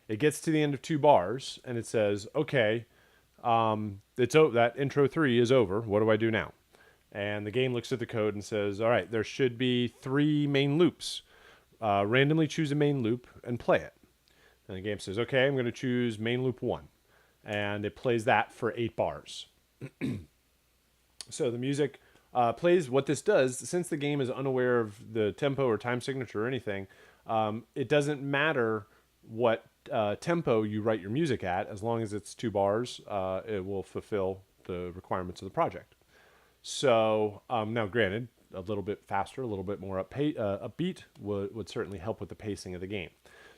It gets to the end of 2 bars and it says, okay, that intro 3 is over. What do I do now? And the game looks at the code and says, all right, there should be 3 main loops. Randomly choose a main loop and play it. And the game says, okay, I'm going to choose main loop 1. And it plays that for 8 bars. So the music plays. What this does, since the game is unaware of the tempo or time signature or anything, it doesn't matter what tempo you write your music at. As long as it's 2 bars, it will fulfill the requirements of the project. So now, granted, a little bit faster, a little bit more upbeat would certainly help with the pacing of the game.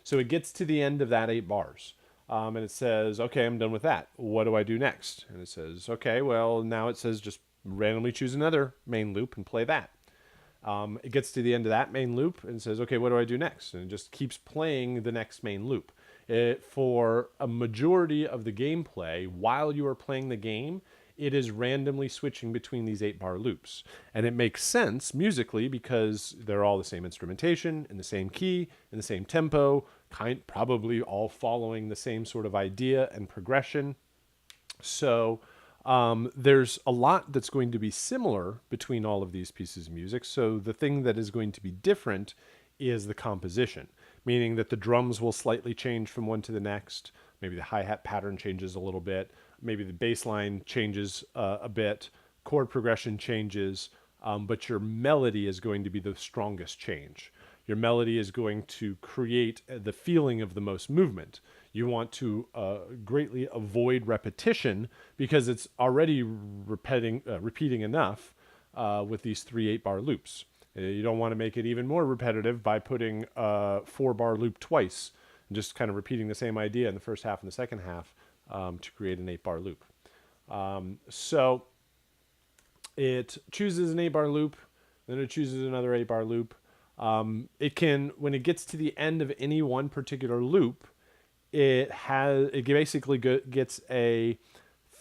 So it gets to the end of that 8 bars. And it says, okay, I'm done with that. What do I do next? And it says, okay, well, now it says just randomly choose another main loop and play that. It gets to the end of that main loop and says, okay, what do I do next? And it just keeps playing the next main loop. For a majority of the gameplay, while you are playing the game, it is randomly switching between these 8-bar loops. And it makes sense musically because they're all the same instrumentation, in the same key, in the same tempo, probably all following the same sort of idea and progression. So there's a lot that's going to be similar between all of these pieces of music. So the thing that is going to be different is the composition, meaning that the drums will slightly change from one to the next. Maybe the hi-hat pattern changes a little bit. Maybe the bass line changes a bit. Chord progression changes, but your melody is going to be the strongest change. Your melody is going to create the feeling of the most movement. You want to greatly avoid repetition because it's already repeating enough with these 3 8-bar loops. You don't want to make it even more repetitive by putting a 4-bar loop twice and just kind of repeating the same idea in the first half and the second half to create an 8-bar loop. So it chooses an 8-bar loop, then it chooses another 8-bar loop. It can, when it gets to the end of any one particular loop, it basically gets a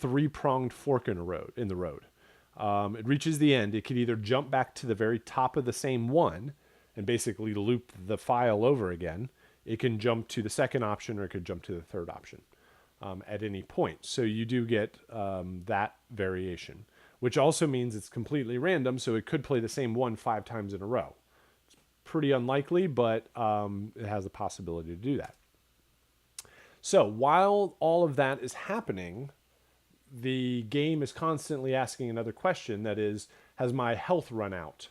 3-pronged fork in the road. It reaches the end. It could either jump back to the very top of the same one and basically loop the file over again. It can jump to the second option, or it could jump to the third option at any point. So you do get that variation, which also means it's completely random. So it could play the same one 5 times in a row. It's pretty unlikely, but it has the possibility to do that. So while all of that is happening, the game is constantly asking another question, that is, has my health run out?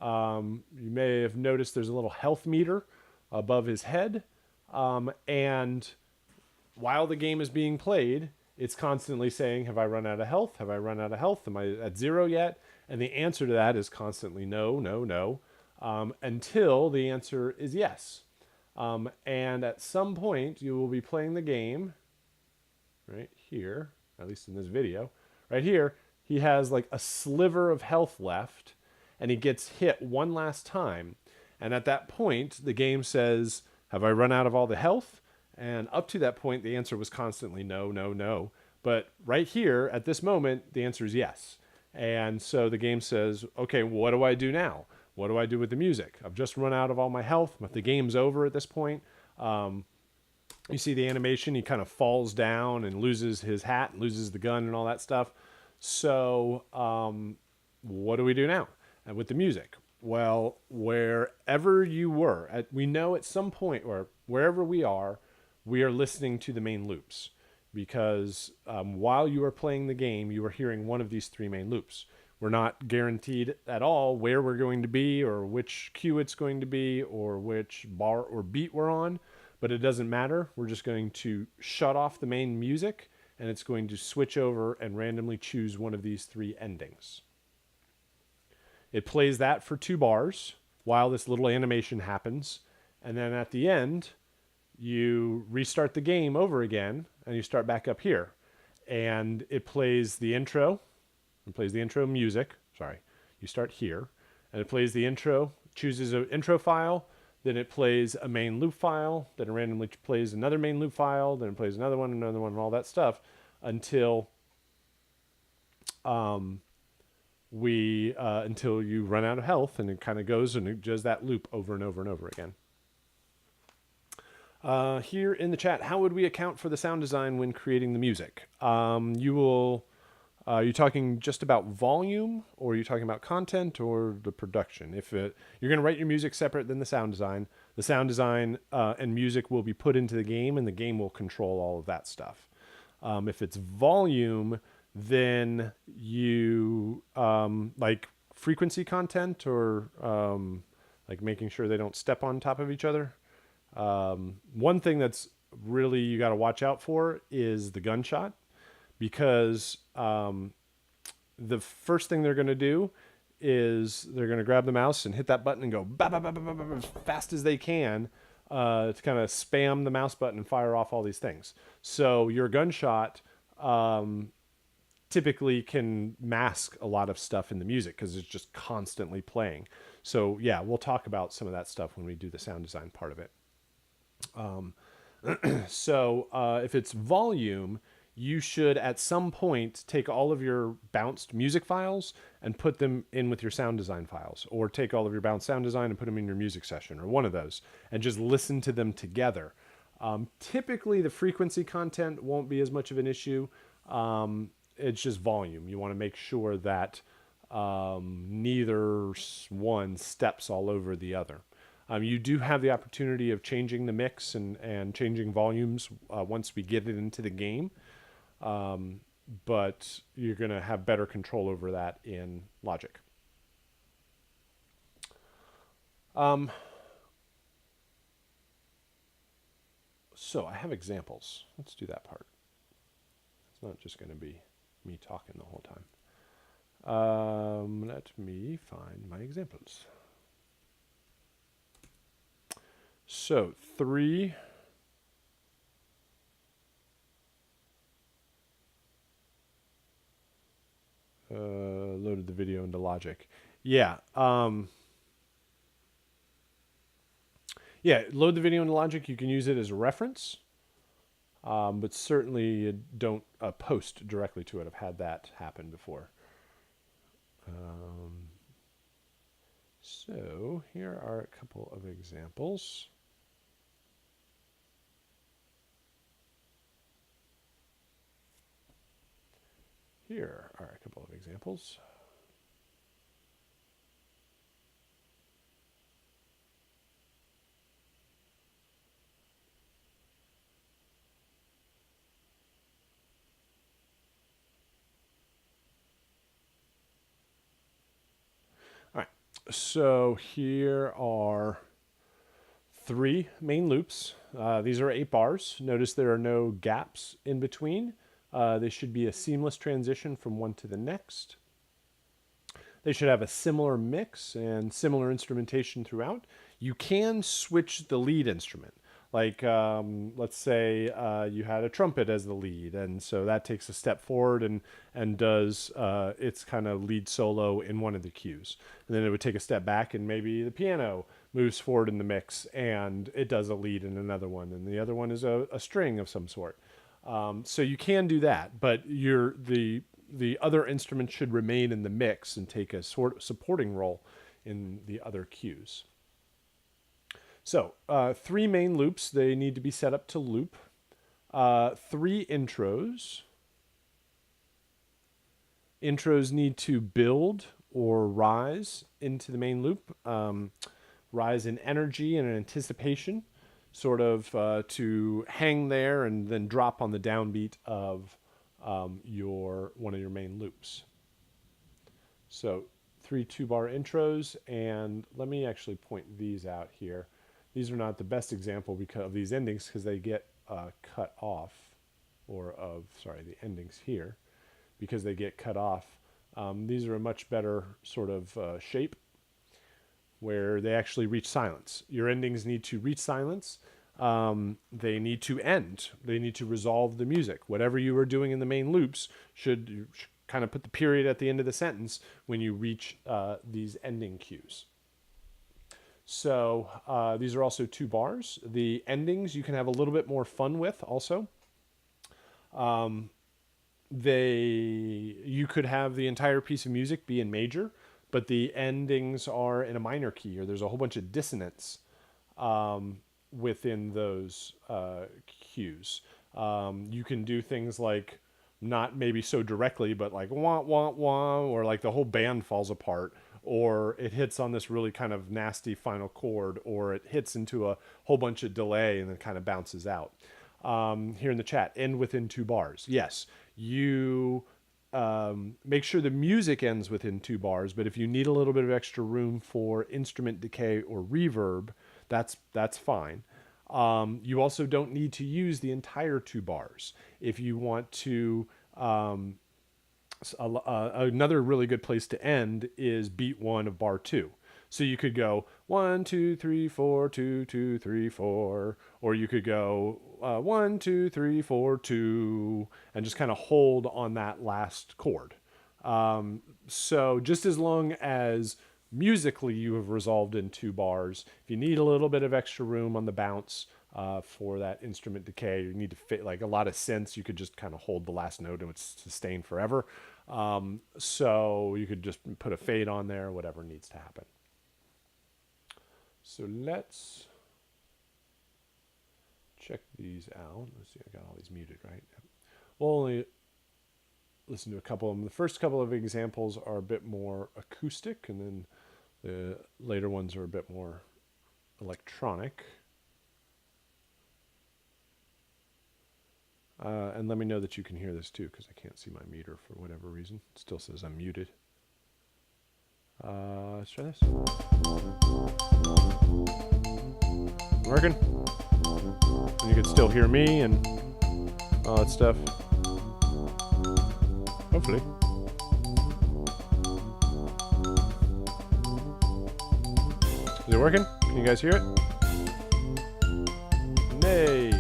You may have noticed there's a little health meter above his head. And while the game is being played, it's constantly saying, have I run out of health? Have I run out of health? Am I at 0 yet? And the answer to that is constantly no, no, no, until the answer is yes. And at some point, you will be playing the game right here, at least in this video, right here. He has like a sliver of health left, and he gets hit one last time. And at that point, the game says, have I run out of all the health? And up to that point, the answer was constantly no, no, no. But right here, at this moment, the answer is yes. And so the game says, okay, what do I do now? What do I do with the music? I've just run out of all my health. The game's over at this point. You see the animation. He kind of falls down and loses his hat, and loses the gun and all that stuff. So what do we do now with the music? Well, wherever you were, we know at some point, or wherever we are listening to the main loops. Because while you are playing the game, you are hearing one of these 3 main loops. We're not guaranteed at all where we're going to be, or which cue it's going to be, or which bar or beat we're on, but it doesn't matter. We're just going to shut off the main music, and it's going to switch over and randomly choose one of these 3 endings. It plays that for 2 bars while this little animation happens, And then at the end, you restart the game over again and you start back up here. And it plays the intro. It plays the intro music. Sorry. You start here and it plays the intro, chooses an intro file, then it plays a main loop file, then it randomly plays another main loop file, then it plays another one, and all that stuff until until you run out of health, and it kind of goes and it does that loop over and over and over again. Here in the chat, how would we account for the sound design when creating the music? Are you talking just about volume, or are you talking about content or the production? You're going to write your music separate than the sound design and music will be put into the game, and the game will control all of that stuff. If it's volume, then you like frequency content, or like making sure they don't step on top of each other. One thing that's really you got to watch out for is the gunshot, because the first thing they're going to do is they're going to grab the mouse and hit that button and go bah, bah, bah, bah, bah, bah, as fast as they can to kind of spam the mouse button and fire off all these things. So your gunshot typically can mask a lot of stuff in the music because it's just constantly playing. So yeah, we'll talk about some of that stuff when we do the sound design part of it. So if it's volume, you should at some point take all of your bounced music files and put them in with your sound design files, or take all of your bounced sound design and put them in your music session, or one of those, and just listen to them together. Typically the frequency content won't be as much of an issue. It's just volume. You want to make sure that neither one steps all over the other. You do have the opportunity of changing the mix and changing volumes once we get it into the game. But you're going to have better control over that in Logic. So I have examples. Let's do that part. It's not just going to be me talking the whole time. Let me find my examples. So 3. Loaded the video into Logic. Yeah. Yeah, load the video into Logic. You can use it as a reference, but certainly don't post directly to it. I've had that happen before. So here are a couple of examples. Here are a couple of examples. All right, so here are 3 main loops. These are 8 bars. Notice there are no gaps in between. They should be a seamless transition from one to the next. They should have a similar mix and similar instrumentation throughout. You can switch the lead instrument. Like, let's say you had a trumpet as the lead, and so that takes a step forward and does its kind of lead solo in one of the cues. And then it would take a step back, and maybe the piano moves forward in the mix, and it does a lead in another one, and the other one is a string of some sort. So you can do that, but the other instrument should remain in the mix and take a sort of supporting role in the other cues. So 3 main loops, they need to be set up to loop. 3 intros. Intros need to build or rise into the main loop, rise in energy and in anticipation, sort of to hang there and then drop on the downbeat of one of your main loops. So 3 2-bar intros, and let me actually point these out here. These are not the best example because of these endings, because they get cut off, the endings here, because they get cut off. These are a much better sort of shape. where they actually reach silence. Your endings need to reach silence. They need to end. They need to resolve the music. Whatever you are doing in the main loops should kind of put the period at the end of the sentence when you reach these ending cues. So these are also 2 bars. The endings you can have a little bit more fun with also. You could have the entire piece of music be in major, but the endings are in a minor key, or there's a whole bunch of dissonance within those cues. You can do things like, not maybe so directly, but like wah, wah, wah, or like the whole band falls apart, or it hits on this really kind of nasty final chord, or it hits into a whole bunch of delay and then kind of bounces out. Here in the chat, end within 2 bars. Yes, you make sure the music ends within 2 bars, but if you need a little bit of extra room for instrument decay or reverb, that's fine. You also don't need to use the entire 2 bars. If you want to, another really good place to end is beat 1 of bar 2. So you could go 1, 2, 3, 4, 2, 2, 3, 4, or you could go 1, 2, 3, 4, 2, and just kind of hold on that last chord. So just as long as musically you have resolved in 2 bars, if you need a little bit of extra room on the bounce for that instrument decay, you need to fit like a lot of synths, you could just kind of hold the last note and it's sustained forever. So you could just put a fade on there, whatever needs to happen. So let's check these out. Let's see, I got all these muted, right? We'll only listen to a couple of them. The first couple of examples are a bit more acoustic, and then the later ones are a bit more electronic. And let me know that you can hear this too, because I can't see my meter for whatever reason. It still says I'm muted. Let's try this. Working? And you can still hear me and all that stuff. Hopefully. Is it working? Can you guys hear it? Nay.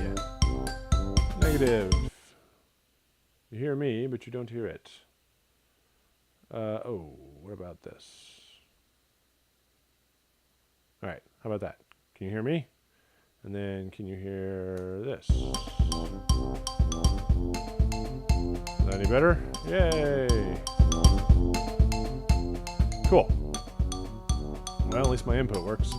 Negative. You hear me, but you don't hear it. Oh, what about this? All right, how about that? Can you hear me? And then can you hear this? Is that any better? Yay! Cool. Well, at least my input works.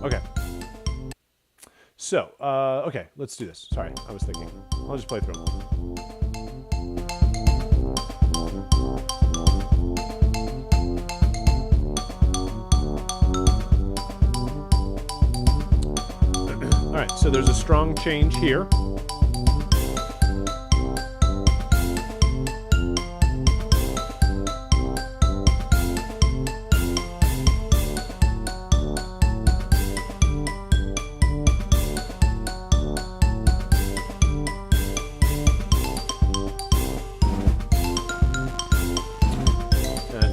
Okay. So, okay, let's do this. Sorry, I was thinking. I'll just play through them. All right, so there's a strong change here.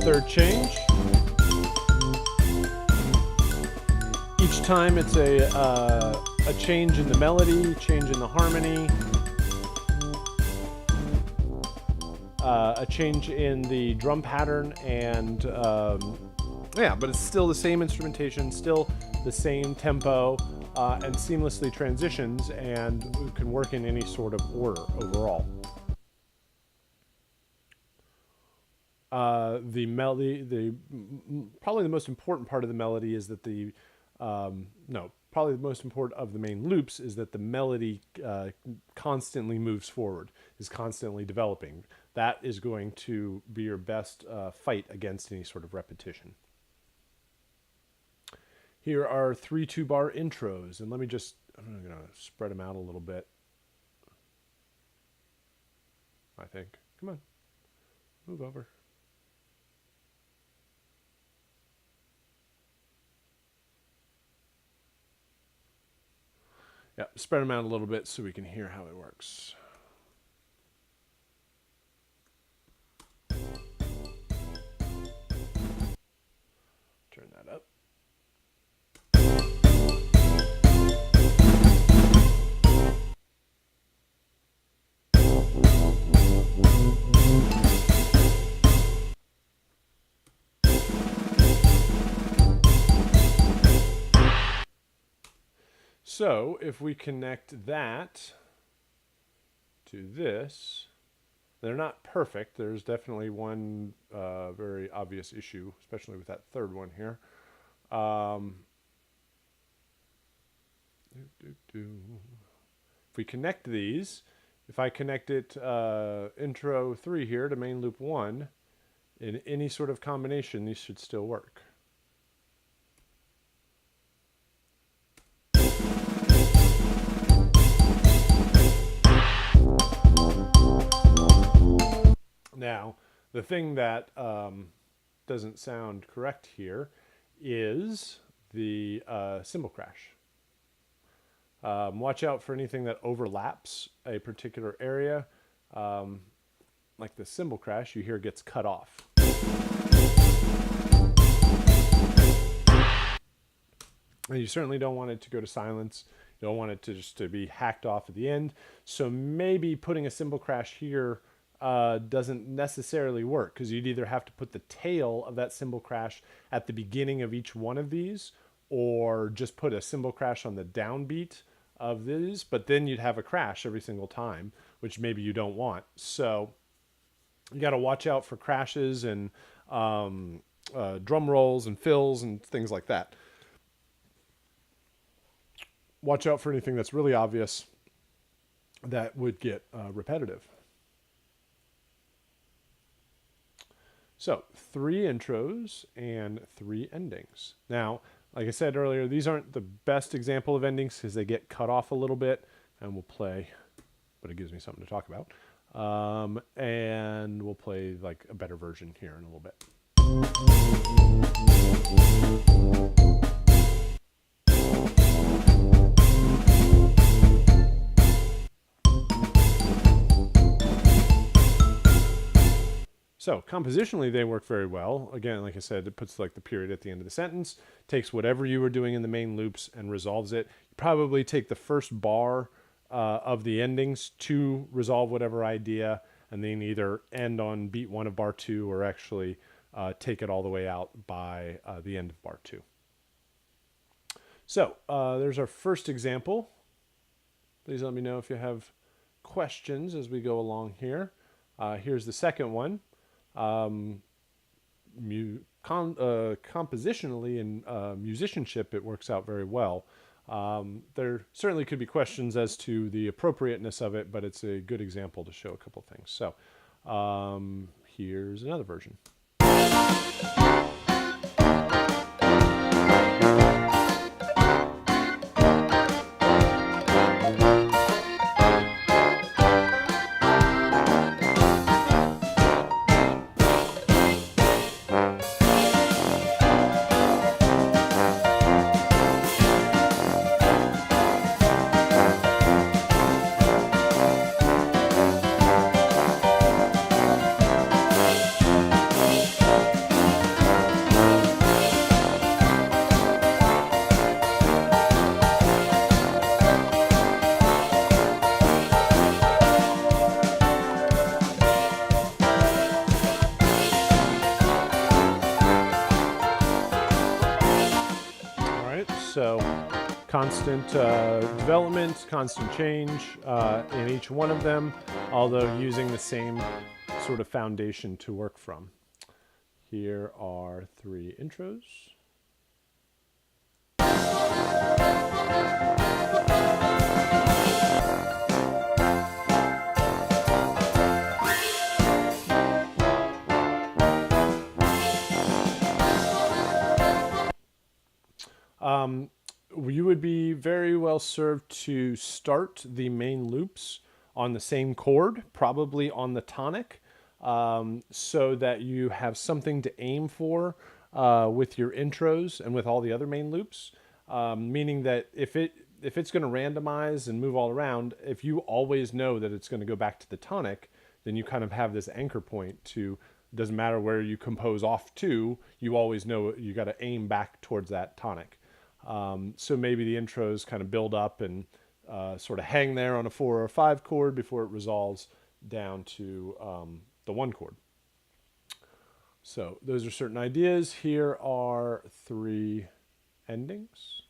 Third change. Each time it's a change in the melody, change in the harmony, a change in the drum pattern, and yeah, but it's still the same instrumentation, still the same tempo, and seamlessly transitions, and can work in any sort of order overall. The melody, probably the most important part of the melody is that probably the most important of the main loops is that the melody constantly moves forward, is constantly developing. That is going to be your best fight against any sort of repetition. Here are 3 2-bar intros, and I'm going to spread them out a little bit. I think. Come on, move over. Yeah, spread them out a little bit so we can hear how it works. So if we connect that to this, they're not perfect. There's definitely one very obvious issue, especially with that third one here. If we connect these, if I connect it intro 3 here to main loop 1, in any sort of combination, these should still work. Now, the thing that doesn't sound correct here is the cymbal crash. Watch out for anything that overlaps a particular area. Like the cymbal crash, you hear gets cut off. And you certainly don't want it to go to silence. You don't want it to just to be hacked off at the end. So maybe putting a cymbal crash here doesn't necessarily work, because you'd either have to put the tail of that cymbal crash at the beginning of each one of these, or just put a cymbal crash on the downbeat of these, but then you'd have a crash every single time, which maybe you don't want. So you got to watch out for crashes and drum rolls and fills and things like that. Watch out for anything that's really obvious that would get repetitive. So 3 intros and 3 endings. Now, like I said earlier, these aren't the best example of endings because they get cut off a little bit, and we'll play, but it gives me something to talk about. And we'll play like a better version here in a little bit. So compositionally, they work very well. Again, like I said, it puts like the period at the end of the sentence, takes whatever you were doing in the main loops and resolves it. You probably take the first bar of the endings to resolve whatever idea, and then either end on beat 1 of bar 2 or actually take it all the way out by the end of bar 2. So there's our first example. Please let me know if you have questions as we go along here. Here's the second one. Compositionally and musicianship, it works out very well. There certainly could be questions as to the appropriateness of it, but it's a good example to show a couple things. So here's another version. So constant development, constant change in each one of them, although using the same sort of foundation to work from. Here are 3 intros. You would be very well served to start the main loops on the same chord, probably on the tonic, so that you have something to aim for with your intros and with all the other main loops. Meaning that if it's going to randomize and move all around, if you always know that it's going to go back to the tonic, then you kind of have this anchor point to, doesn't matter where you compose off to, you always know you got to aim back towards that tonic. So maybe the intros kind of build up and sort of hang there on a 4 or a 5 chord before it resolves down to the 1 chord. So those are certain ideas. Here are 3 endings.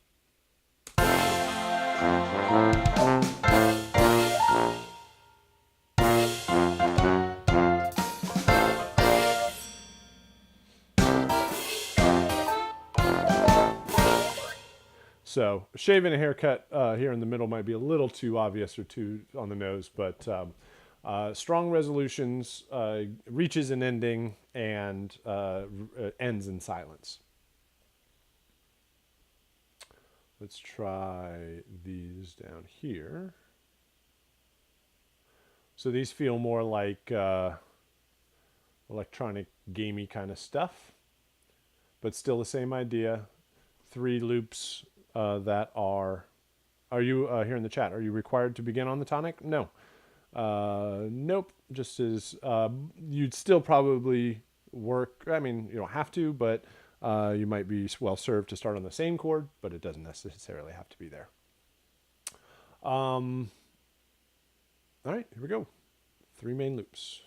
So shave and a haircut here in the middle might be a little too obvious or too on the nose, but strong resolutions, reaches an ending, and ends in silence. Let's try these down here. So these feel more like electronic gamey kind of stuff, but still the same idea. 3 loops that are you here in the chat, are you required to begin on the tonic? No. Nope. Just as you'd still probably work. I mean, you don't have to, but you might be well served to start on the same chord, but it doesn't necessarily have to be there. All right, here we go. 3 main loops.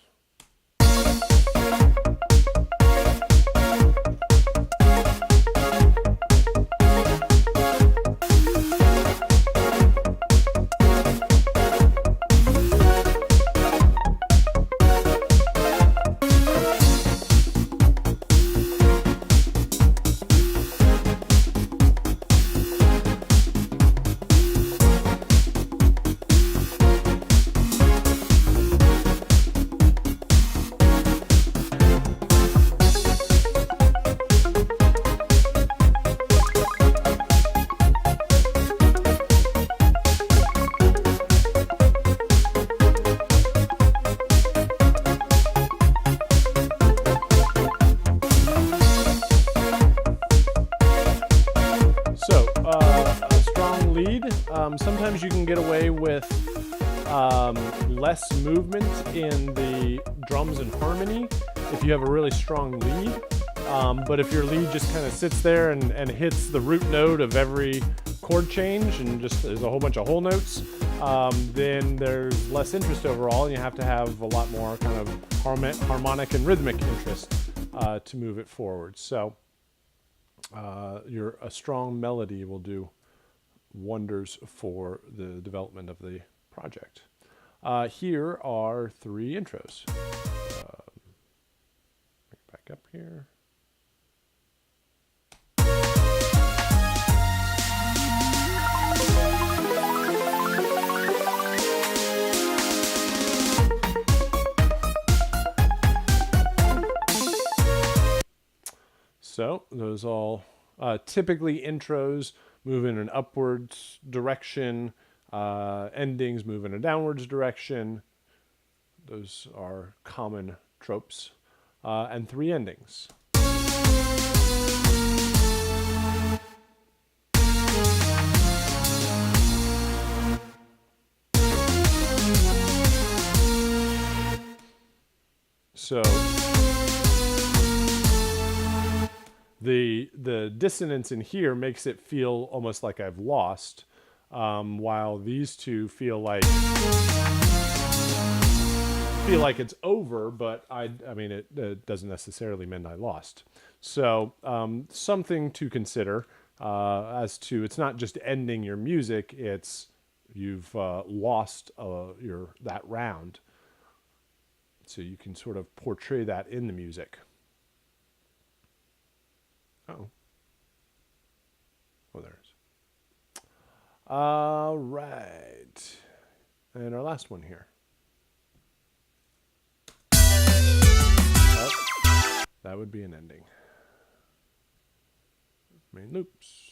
Sometimes you can get away with less movement in the drums and harmony if you have a really strong lead. But if your lead just kind of sits there and hits the root note of every chord change and just there's a whole bunch of whole notes, then there's less interest overall, and you have to have a lot more kind of harmonic and rhythmic interest to move it forward. So a strong melody will do wonders for the development of the project. Here are 3 intros. Back up here. So those all typically intros move in an upwards direction, endings move in a downwards direction. Those are common tropes. And 3 endings. So the dissonance in here makes it feel almost like I've lost, while these two feel like it's over, but I mean it doesn't necessarily mean I lost. So something to consider as to it's not just ending your music; it's you've lost that round. So you can sort of portray that in the music. Oh, there it is. All right. And our last one here. Oh, that would be an ending. Main loops.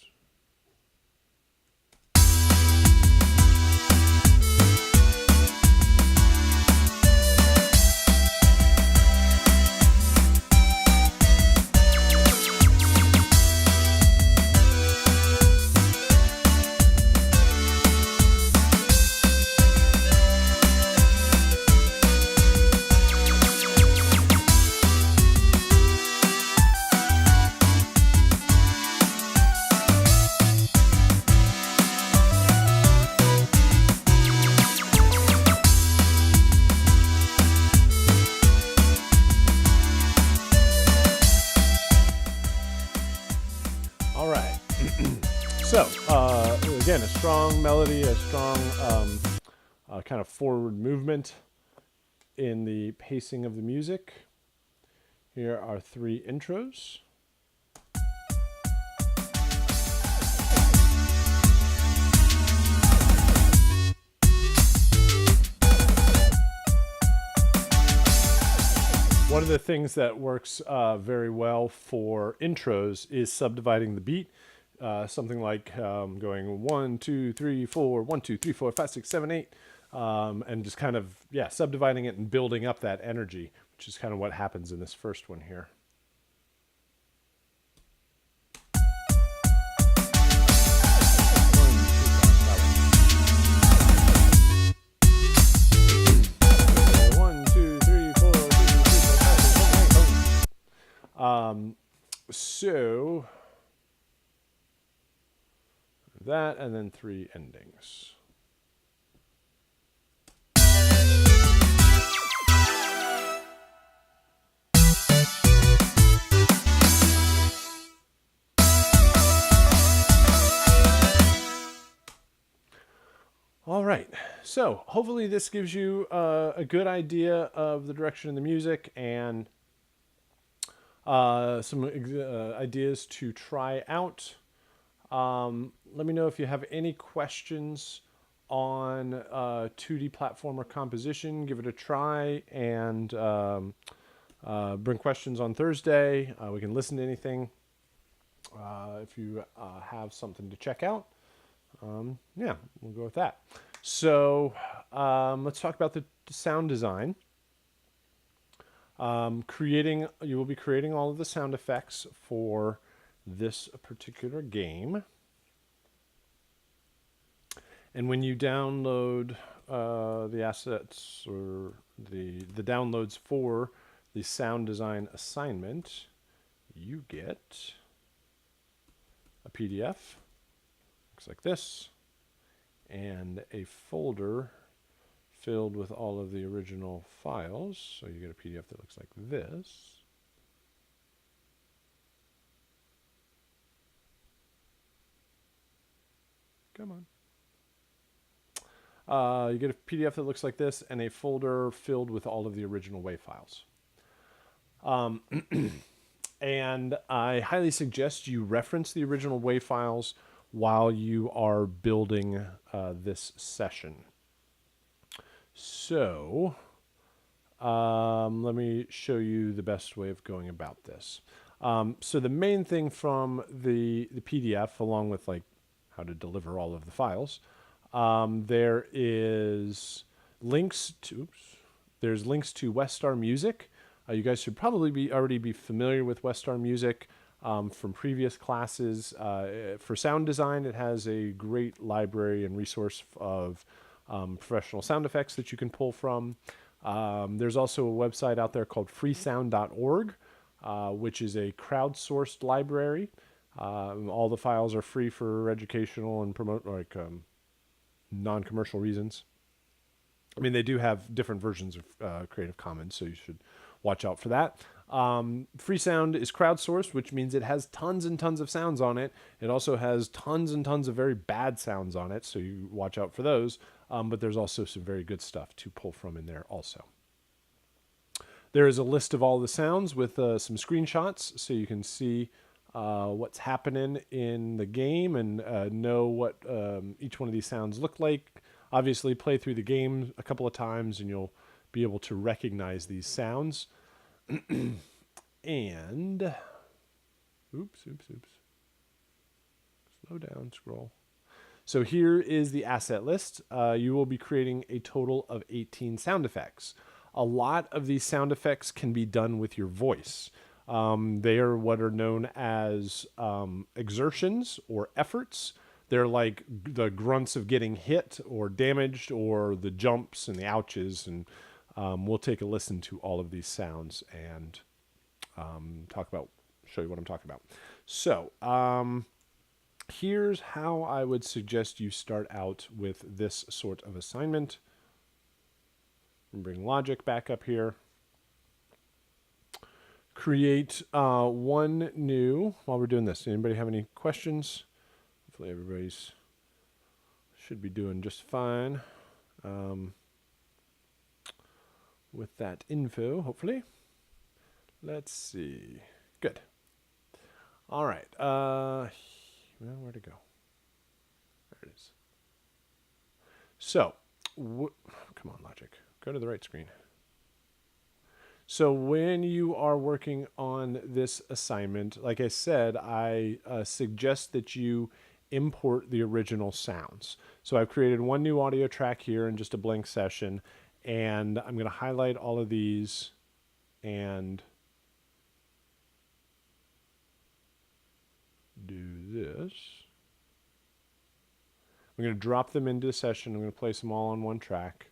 again, a strong melody, a strong kind of forward movement in the pacing of the music. Here are 3 intros. One of the things that works very well for intros is subdividing the beat. Something like going 1, 2, 3, 4, 1, 2, 3, 4, 5, 6, 7, 8, and just kind of subdividing it and building up that energy, which is kind of what happens in this first one here. So that, and then 3 endings. All right, so hopefully this gives you a good idea of the direction of the music and some ideas to try out. Let me know if you have any questions on 2D platformer composition. Give it a try and bring questions on Thursday. We can listen to anything if you have something to check out. Yeah, we'll go with that. So let's talk about the sound design. You will be creating all of the sound effects for this particular game. And when you download the assets or the downloads for the sound design assignment, you get a PDF, looks like this, and a folder filled with all of the original files. So you get a PDF that looks like this. Come on. You get a PDF that looks like this and a folder filled with all of the original WAV files. And I highly suggest you reference the original WAV files while you are building this session. So let me show you the best way of going about this. So the main thing from the PDF, along with like how to deliver all of the files, there is links to Westar Music. You guys should probably already be familiar with Westar Music from previous classes. For sound design, it has a great library and resource of professional sound effects that you can pull from. There's also a website out there called freesound.org, which is a crowdsourced library. All the files are free for educational and non-commercial reasons. I mean, they do have different versions of Creative Commons, so you should watch out for that. Freesound is crowdsourced, which means it has tons and tons of sounds on it. It also has tons and tons of very bad sounds on it, so you watch out for those. But there's also some very good stuff to pull from in there also. There is a list of all the sounds with some screenshots, so you can see what's happening in the game and know what each one of these sounds look like. Obviously, play through the game a couple of times and you'll be able to recognize these sounds. And oops. Slow down, scroll. So here is the asset list. You will be creating a total of 18 sound effects. A lot of these sound effects can be done with your voice. They are what are known as exertions or efforts. They're like the grunts of getting hit or damaged, or the jumps and the ouches. And we'll take a listen to all of these sounds and show you what I'm talking about. So here's how I would suggest you start out with this sort of assignment. Bring Logic back up here. Create one new, while we're doing this, anybody have any questions? Hopefully everybody's should be doing just fine with that info, hopefully. Let's see. Good. All right. Well, where'd it go? There it is. So, come on, Logic. Go to the right screen. So when you are working on this assignment, like I said, I suggest that you import the original sounds. So I've created one new audio track here in just a blank session, and I'm going to highlight all of these and do this. I'm going to drop them into the session. I'm going to place them all on one track.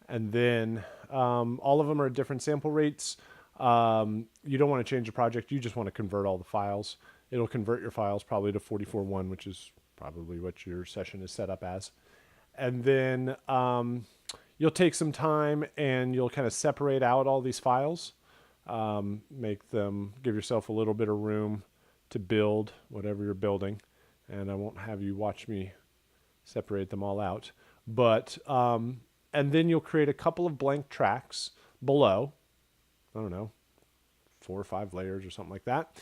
And then all of them are at different sample rates. You don't want to change the project. You just want to convert all the files. It'll convert your files probably to 44.1, which is probably what your session is set up as. And then you'll take some time and you'll kind of separate out all these files. Make them, give yourself a little bit of room to build whatever you're building. And I won't have you watch me separate them all out. But and then you'll create a couple of blank tracks below, I don't know, 4 or 5 layers or something like that.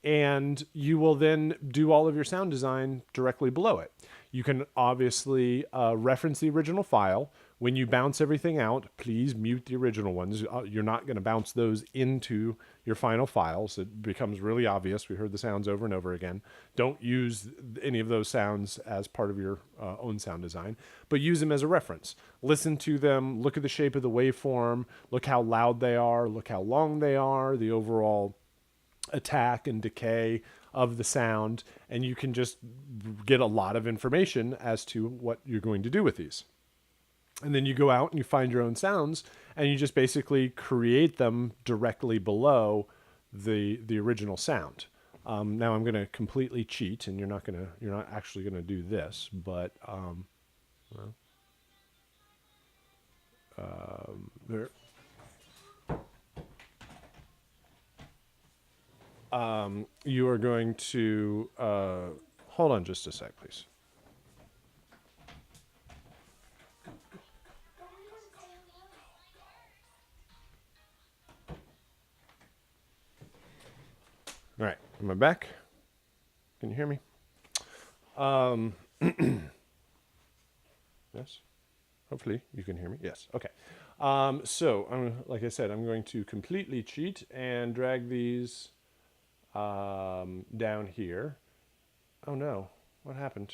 And you will then do all of your sound design directly below it. You can obviously reference the original file. When you bounce everything out, please mute the original ones. You're not going to bounce those into your final files. It becomes really obvious. We heard the sounds over and over again. Don't use any of those sounds as part of your own sound design, but use them as a reference. Listen to them, look at the shape of the waveform, look how loud they are, look how long they are, the overall attack and decay of the sound, and you can just get a lot of information as to what you're going to do with these. And then you go out and you find your own sounds and you just basically create them directly below the original sound. Now I'm going to completely cheat, and you're not actually going to do this, but there. You are going to hold on just a sec, please. All right, am I back? Can you hear me? Yes. Hopefully you can hear me. Yes. Okay. So like I said, I'm going to completely cheat and drag these down here. Oh no, what happened?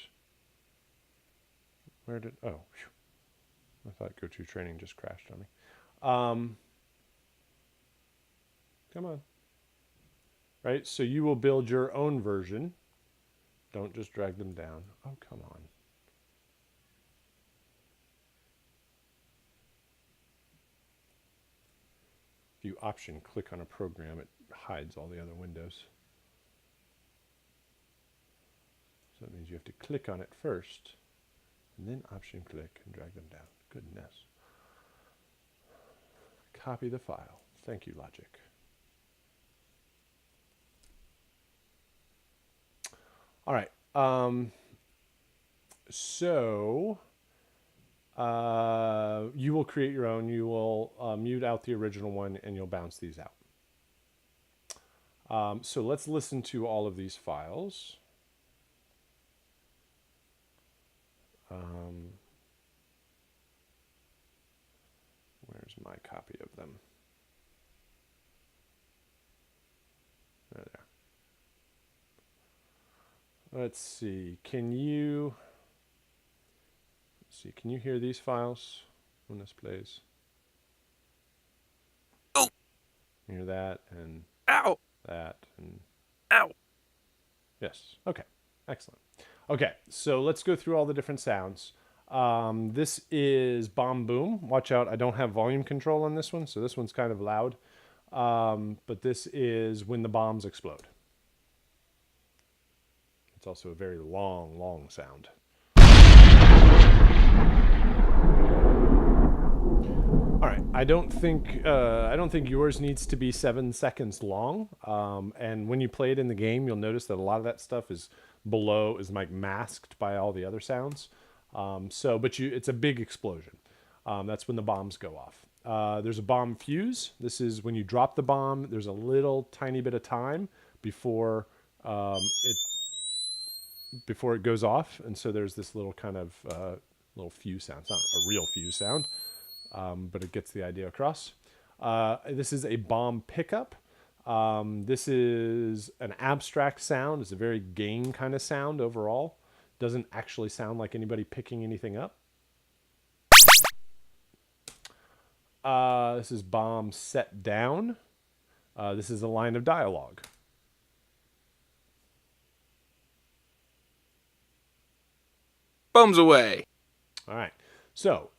Where did, oh, whew. I thought GoTo Training just crashed on me. Come on. Right, so you will build your own version. Don't just drag them down. Oh, come on. If you option click on a program, it hides all the other windows. So that means you have to click on it first, and then option click and drag them down. Goodness. Copy the file. Thank you, Logic. All right. So you will create your own. You will mute out the original one, and you'll bounce these out. So let's listen to all of these files. Where's my copy of them? There. Let's see. Can you hear these files when this plays? Oh. Hear that and ow. That and ow. Yes. Okay. Excellent. Okay, so let's go through all the different sounds. This is bomb boom. Watch out, I don't have volume control on this one, so this one's kind of loud. But this is when the bombs explode. It's also a very long, long sound. All right, I don't think yours needs to be 7 seconds long. And when you play it in the game, you'll notice that a lot of that stuff is below is like masked by all the other sounds. It's a big explosion. That's when the bombs go off. There's a bomb fuse. This is when you drop the bomb. There's a little tiny bit of time before it goes off, and so there's this little kind of little fuse sound. It's not a real fuse sound, but it gets the idea across. This is a bomb pickup. This is an abstract sound. It's a very game kind of sound overall. Doesn't actually sound like anybody picking anything up. This is bomb set down. This is a line of dialogue. Bombs away. All right. So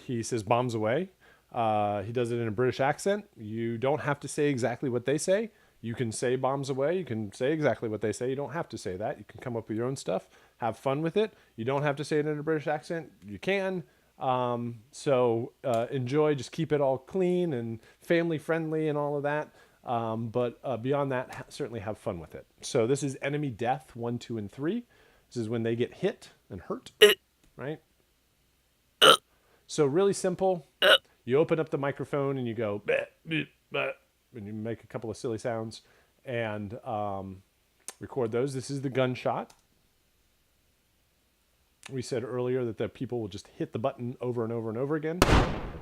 he says bombs away. He does it in a British accent. You don't have to say exactly what they say. You can say bombs away. You can say exactly what they say. You don't have to say that. You can come up with your own stuff. Have fun with it. You don't have to say it in a British accent. You can. Enjoy. Just keep it all clean and family friendly and all of that. But beyond that, certainly have fun with it. So this is enemy death 1, 2, and 3. This is when they get hit and hurt, right? So really simple. You open up the microphone and you go, bleh, bleh, bleh, and you make a couple of silly sounds and record those. This is the gunshot. We said earlier that the people will just hit the button over and over and over again.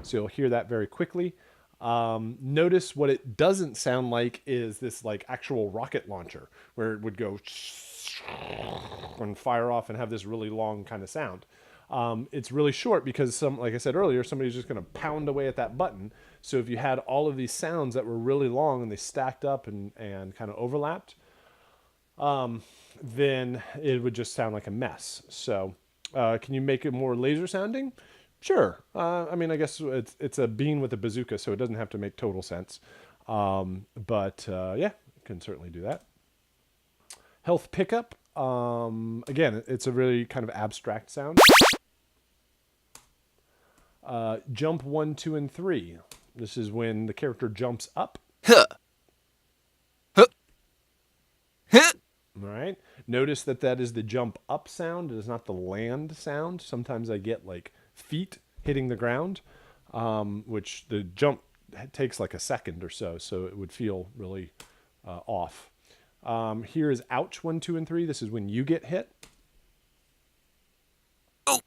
So you'll hear that very quickly. Notice what it doesn't sound like is this like actual rocket launcher where it would go and fire off and have this really long kind of sound. It's really short because like I said earlier, somebody's just going to pound away at that button. So if you had all of these sounds that were really long and they stacked up and kind of overlapped, then it would just sound like a mess. So can you make it more laser sounding? Sure. I mean, I guess it's a bean with a bazooka, so it doesn't have to make total sense. Yeah, you can certainly do that. Health pickup. Again, it's a really kind of abstract sound. Jump 1, 2, and 3. This is when the character jumps up. Huh. Huh. Huh. All right. Notice that is the jump up sound. It is not the land sound. Sometimes I get like feet hitting the ground, which the jump takes like a second or so it would feel really off. Here is ouch 1, 2, and 3. This is when you get hit. Oh.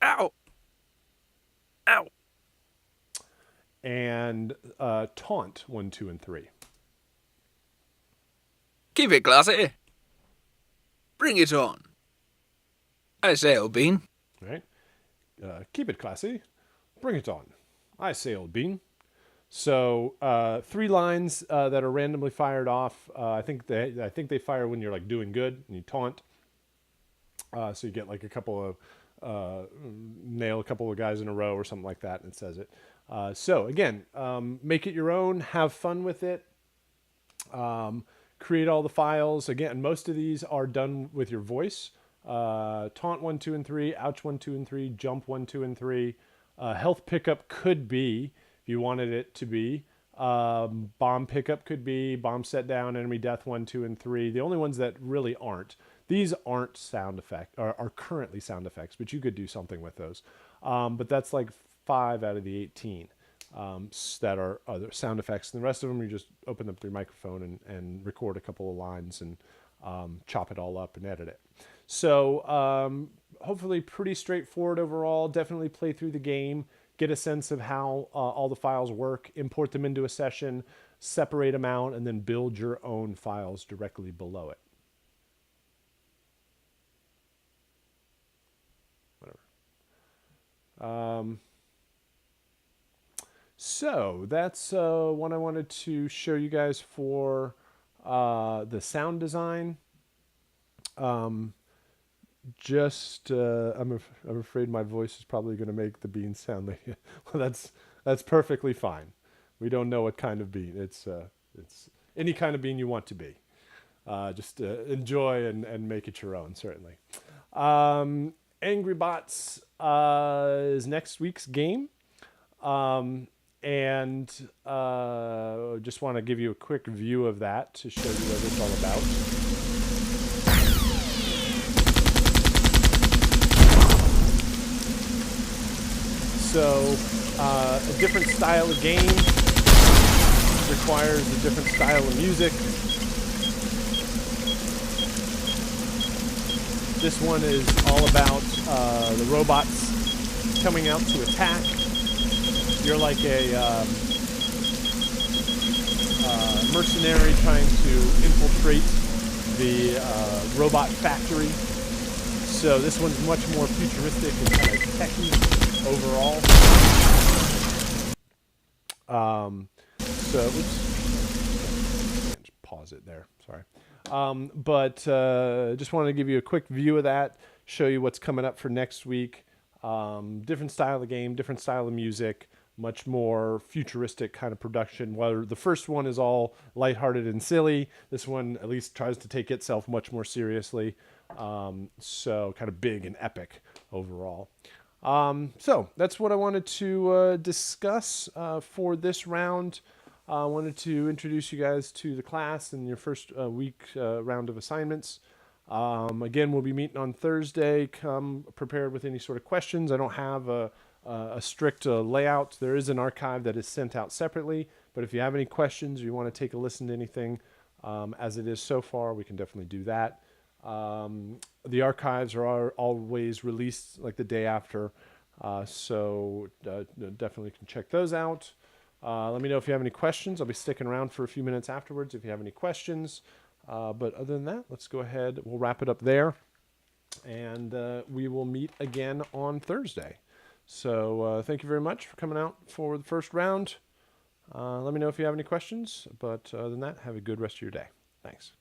Ow. Ow. And taunt 1, 2, and 3. Keep it classy. Bring it on. I say, old bean. Right. Keep it classy. Bring it on. I say, old bean. So 3 lines that are randomly fired off. I think they fire when you're like doing good and you taunt. So you get like a couple of nail a couple of guys in a row or something like that, and it says it. So again, make it your own. Have fun with it. Create all the files. Again, most of these are done with your voice. Taunt 1, 2, and 3. Ouch 1, 2, and 3. Jump 1, 2, and 3. Health pickup could be, if you wanted it to be. Bomb pickup could be. Bomb set down. Enemy death 1, 2, and 3. The only ones that really aren't. These aren't sound effects, are currently sound effects, but you could do something with those. But that's like 5 out of the 18 that are other sound effects. And the rest of them, you just open up your microphone and record a couple of lines and chop it all up and edit it. So hopefully pretty straightforward overall. Definitely play through the game, get a sense of how all the files work, import them into a session, separate them out, and then build your own files directly below it. So that's what I wanted to show you guys for the sound design. I'm afraid my voice is probably going to make the bean sound like well, that's perfectly fine. We don't know what kind of bean. It's any kind of bean you want to be. Just enjoy and make it your own, certainly. Angry Bots is next week's game. Just want to give you a quick view of that to show you what it's all about. So a different style of game requires a different style of music. This one is all about the robots coming out to attack. You're like a mercenary trying to infiltrate the robot factory. So this one's much more futuristic and kind of techy overall. So, oops. Just pause it there. Sorry. But just wanted to give you a quick view of that, show you what's coming up for next week. Different style of game, different style of music, much more futuristic kind of production. While the first one is all lighthearted and silly, this one at least tries to take itself much more seriously. So kind of big and epic overall. So that's what I wanted to discuss for this round. I wanted to introduce you guys to the class and your first week round of assignments. Again, we'll be meeting on Thursday. Come prepared with any sort of questions. I don't have a strict layout. There is an archive that is sent out separately, but if you have any questions or you want to take a listen to anything as it is so far, we can definitely do that. The archives are always released like the day after, so definitely can check those out. Let me know if you have any questions. I'll be sticking around for a few minutes afterwards if you have any questions. But other than that, let's go ahead. We'll wrap it up there, and we will meet again on Thursday. So thank you very much for coming out for the first round. Let me know if you have any questions. But other than that, have a good rest of your day. Thanks.